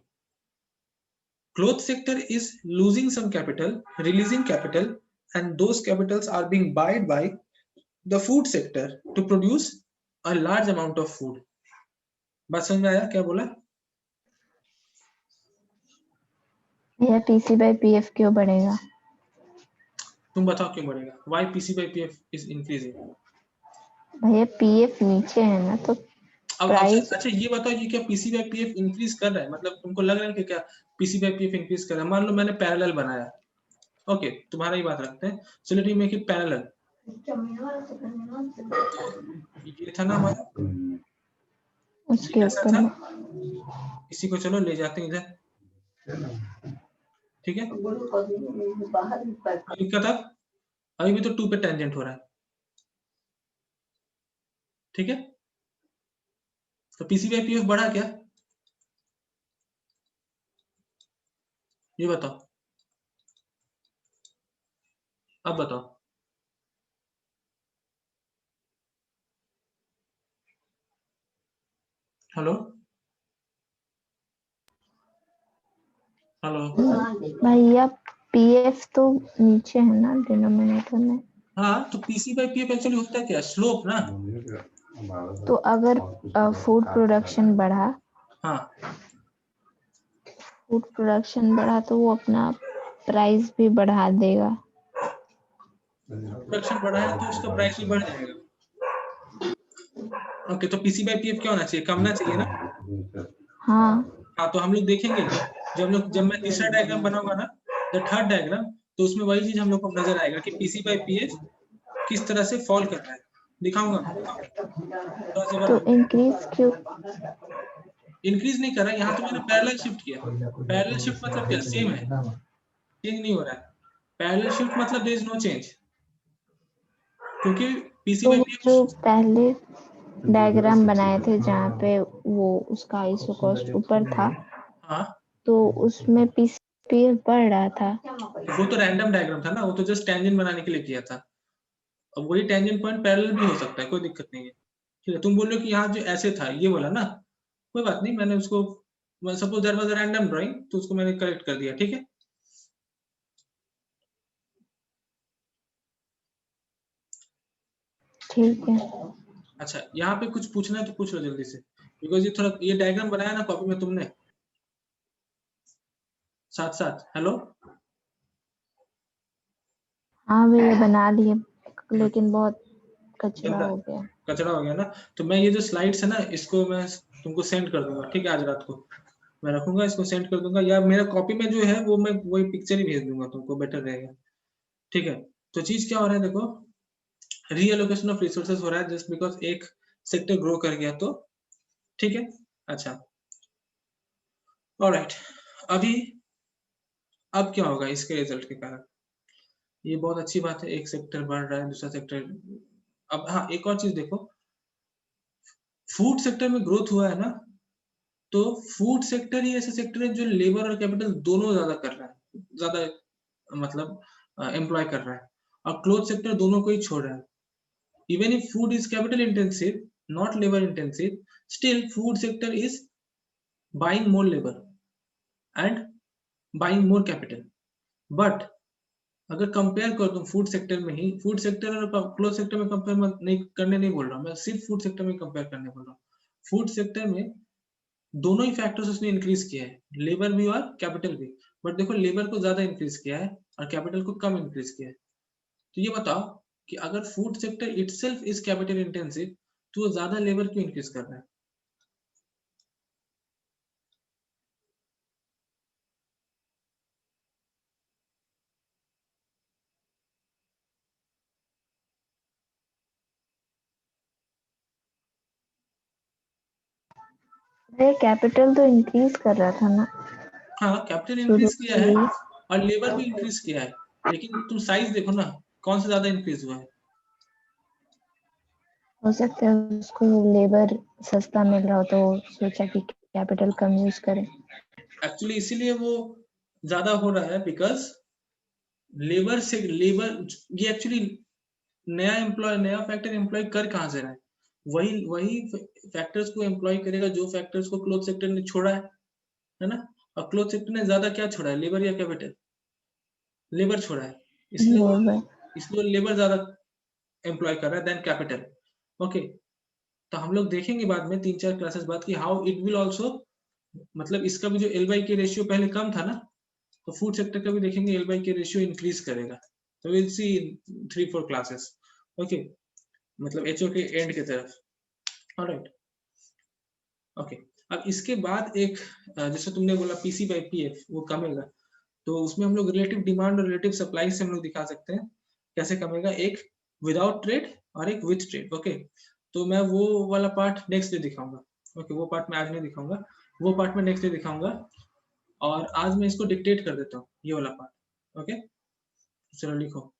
Cloth sector is losing some capital, releasing capital, and those capitals are being bought by the food sector to produce a large amount of food. बात समझ में आया क्या बोला? भैया PC by PF क्यों बढ़ेगा? तुम बताओ क्यों बढ़ेगा? Why PC by PF is increasing? भैया PF नीचे है ना, तो अब प्राइस अच्छा ये बताओ, ये क्या पीसी बाई पीएफ इंक्रीज कर रहा है? मतलब तुमको लग रहा है कि क्या पीसी बाई पीएफ इंक्रीज कर रहा है? मान लो मैंने पैरेलल बनाया, ओके, तुम्हारा ही बात रखते हैं, so let me make it parallel. ये था ना हमारा, ये उसके कैसा ऊपर था? में इसी को चलो ले जाते हैं इधर, ठीक है। दिक्कत अब अभी भी तो 2 पे टेंजेंट हो रहा है, ठीक है। तो पीसी बाई पीएफ बढ़ा क्या? ये बताओ, अब बताओ। Hello hello. भैया PF तो नीचे है ना डिनोमिनेटर में। हाँ तो पीसी बाई पीएफ एक्चुअली होता है क्या? स्लोप ना। तो अगर फूड प्रोडक्शन बढ़ा, हाँ फूड प्रोडक्शन बढ़ा तो वो अपना प्राइस भी बढ़ा देगा। प्रोडक्शन बढ़ा है तो उसका प्राइस भी बढ़ जाएगा। ओके, तो पीसी बाई पीएफ क्या होना चाहिए? कम ना चाहिए ना? हाँ, हाँ तो हम लोग देखेंगे, जब मैं तीसरा डायग्राम बनाऊंगा ना, द थर्ड डायग्राम, तो उसमें वही चीज हम लोग को नजर आएगा कि पीसी बाई पीएफ किस तरह से फॉल कर रहा है, दिखाऊंगा मैं, थोड़ा सा तो बना। इंक्रीज क्यों? इंक्रीज नहीं कर रहा है, यहाँ तो मैंने पैरेलल शिफ्ट किया। पैरेलल शिफ्ट मतलब क्या? सेम है, चेंज नहीं हो रहा है। पैरेलल शिफ्ट मतलब देयर इज नो चेंज, क्योंकि पीसी तो बाई वो पीएफ। जो पहले डायग्राम बनाए थे जहाँ पे वो उसका आइसो कॉस्ट ऊपर था, हाँ तो उसमें PF बढ़ रहा था। तो वो तो रैंडम डायग्राम था ना, वो तो जस्ट टेंजेंट बनाने के लिए किया था। अब वही टेंजेंट पॉइंट पैरेलल भी हो सकता है, कोई दिक्कत नहीं है, ठीक है। तुम बोल रहे हो कि यहाँ जो ऐसे था ये बोला ना, कोई बात नहीं, मैंने उसको, suppose there was a random drawing, तो उसको मैंने करेक्ट कर दिया, ठीक है। ठीक है। अच्छा यहाँ पे कुछ पूछना है तो पूछ लो जल्दी से, बिकॉज ये थोड़ा, ये डायग्राम बनाया ना कॉपी में तुमने साथ साथ। हेलो हाँ भैया बना लिए, लेकिन बहुत कचरा गंदा हो गया। कचरा हो गया ना, तो मैं ये जो स्लाइड्स है ना, इसको मैं तुमको सेंड कर दूंगा, ठीक है। आज रात को मैं रखूंगा, इसको सेंड कर दूंगा, या मेरा कॉपी में जो है वो मैं वही पिक्चर ही भेज दूंगा तुमको, बेटर रहेगा, ठीक है। तो चीज क्या हो रहा है देखो, रीएलोकेशन ऑफ रिसोर्सेज हो रहा है जस्ट बिकॉज एक सेक्टर ग्रो कर गया तो, ठीक है। अच्छा ऑलराइट, अभी अब क्या होगा इसके रिजल्ट के कारण? ये बहुत अच्छी बात है, एक सेक्टर बढ़ रहा है, दूसरा सेक्टर। अब हाँ एक और चीज देखो, फूड सेक्टर में ग्रोथ हुआ है ना, तो फूड सेक्टर ही ऐसा सेक्टर है जो लेबर और कैपिटल दोनों ज्यादा कर रहा है, ज्यादा मतलब एम्प्लॉय कर रहा है, और क्लोथ सेक्टर दोनों को ही छोड़ रहा है। Even if food is capital intensive, not labour intensive, still food sector is buying more labour and buying more capital. But अगर कंपेयर कर दूं फूड सेक्टर में ही, फूड सेक्टर और क्लोथ सेक्टर में कंपेयर नहीं करने नहीं बोल रहा हूं मैं, सिर्फ फूड सेक्टर में कंपेयर करने बोल रहा हूँ। फूड सेक्टर में दोनों ही फैक्टर्स उसने इंक्रीज किया है, लेबर भी और कैपिटल भी। बट देखो लेबर को ज्यादा इंक्रीज किया है और कैपिटल को कम इंक्रीज किया है। तो ये बताओ कि अगर food sector itself is capital intensive, तो वो ज्यादा लेबर क्यों इंक्रीज कर रहा है? भैया कैपिटल तो इंक्रीज कर रहा था ना हाँ कैपिटल शुरू इंक्रीज किया से है ही। और लेबर भी इंक्रीज किया है, लेकिन तुम साइज देखो ना, कौन सा ज्यादा इंक्रीज हुआ है? हो सकता है उसको लेबर सस्ता मिल रहा हो तो सोचा कि कैपिटल कम यूज करें। एक्चुअली इसीलिए वो ज्यादा हो रहा है, बिकॉज लेबर से लेबर, ये एक्चुअली नया फैक्टर एम्प्लॉय कर कहाँ से रहा है? वही वही फैक्टर्स को एम्प्लॉय करेगा जो फैक्टर्स को क्लोथ सेक्टर ने छोड़ा है ना। और क्लोथ सेक्टर ने ज्यादा क्या छोड़ा है, लेबर या कैपिटल? लेबर छोड़ा है, इसलिए वो लेबर। इसलिए लेबर ज्यादा एम्प्लॉय कर रहा है देन कैपिटल, ओके। तो हम लोग देखेंगे बाद में 3-4 क्लासेस बाद कि हाउ इट विल आल्सो, मतलब इसका भी जो एल बाई के रेशियो पहले कम था ना, तो फूड सेक्टर का भी देखेंगे एल बाई के रेशियो इंक्रीज करेगा। तो विल सी 3-4 क्लासेस। ओके, मतलब एचओ के एंड की तरफ। Alright, okay. अब इसके बाद एक जैसे तुमने बोला पीसी बाई पीएफ वो कमेगा, तो उसमें हम लोग रिलेटिव डिमांड और रिलेटिव सप्लाई से हम लोग दिखा सकते हैं कैसे कमेगा, एक विदाउट ट्रेड और एक विथ ट्रेड। ओके, तो मैं वो वाला पार्ट नेक्स्ट डे दिखाऊंगा। ओके, वो पार्ट मैं आज नहीं दिखाऊंगा, वो पार्ट मैं नेक्स्ट डे दिखाऊंगा। और आज मैं इसको डिक्टेट कर देता हूँ, ये वाला पार्ट। ओके, चलो लिखो।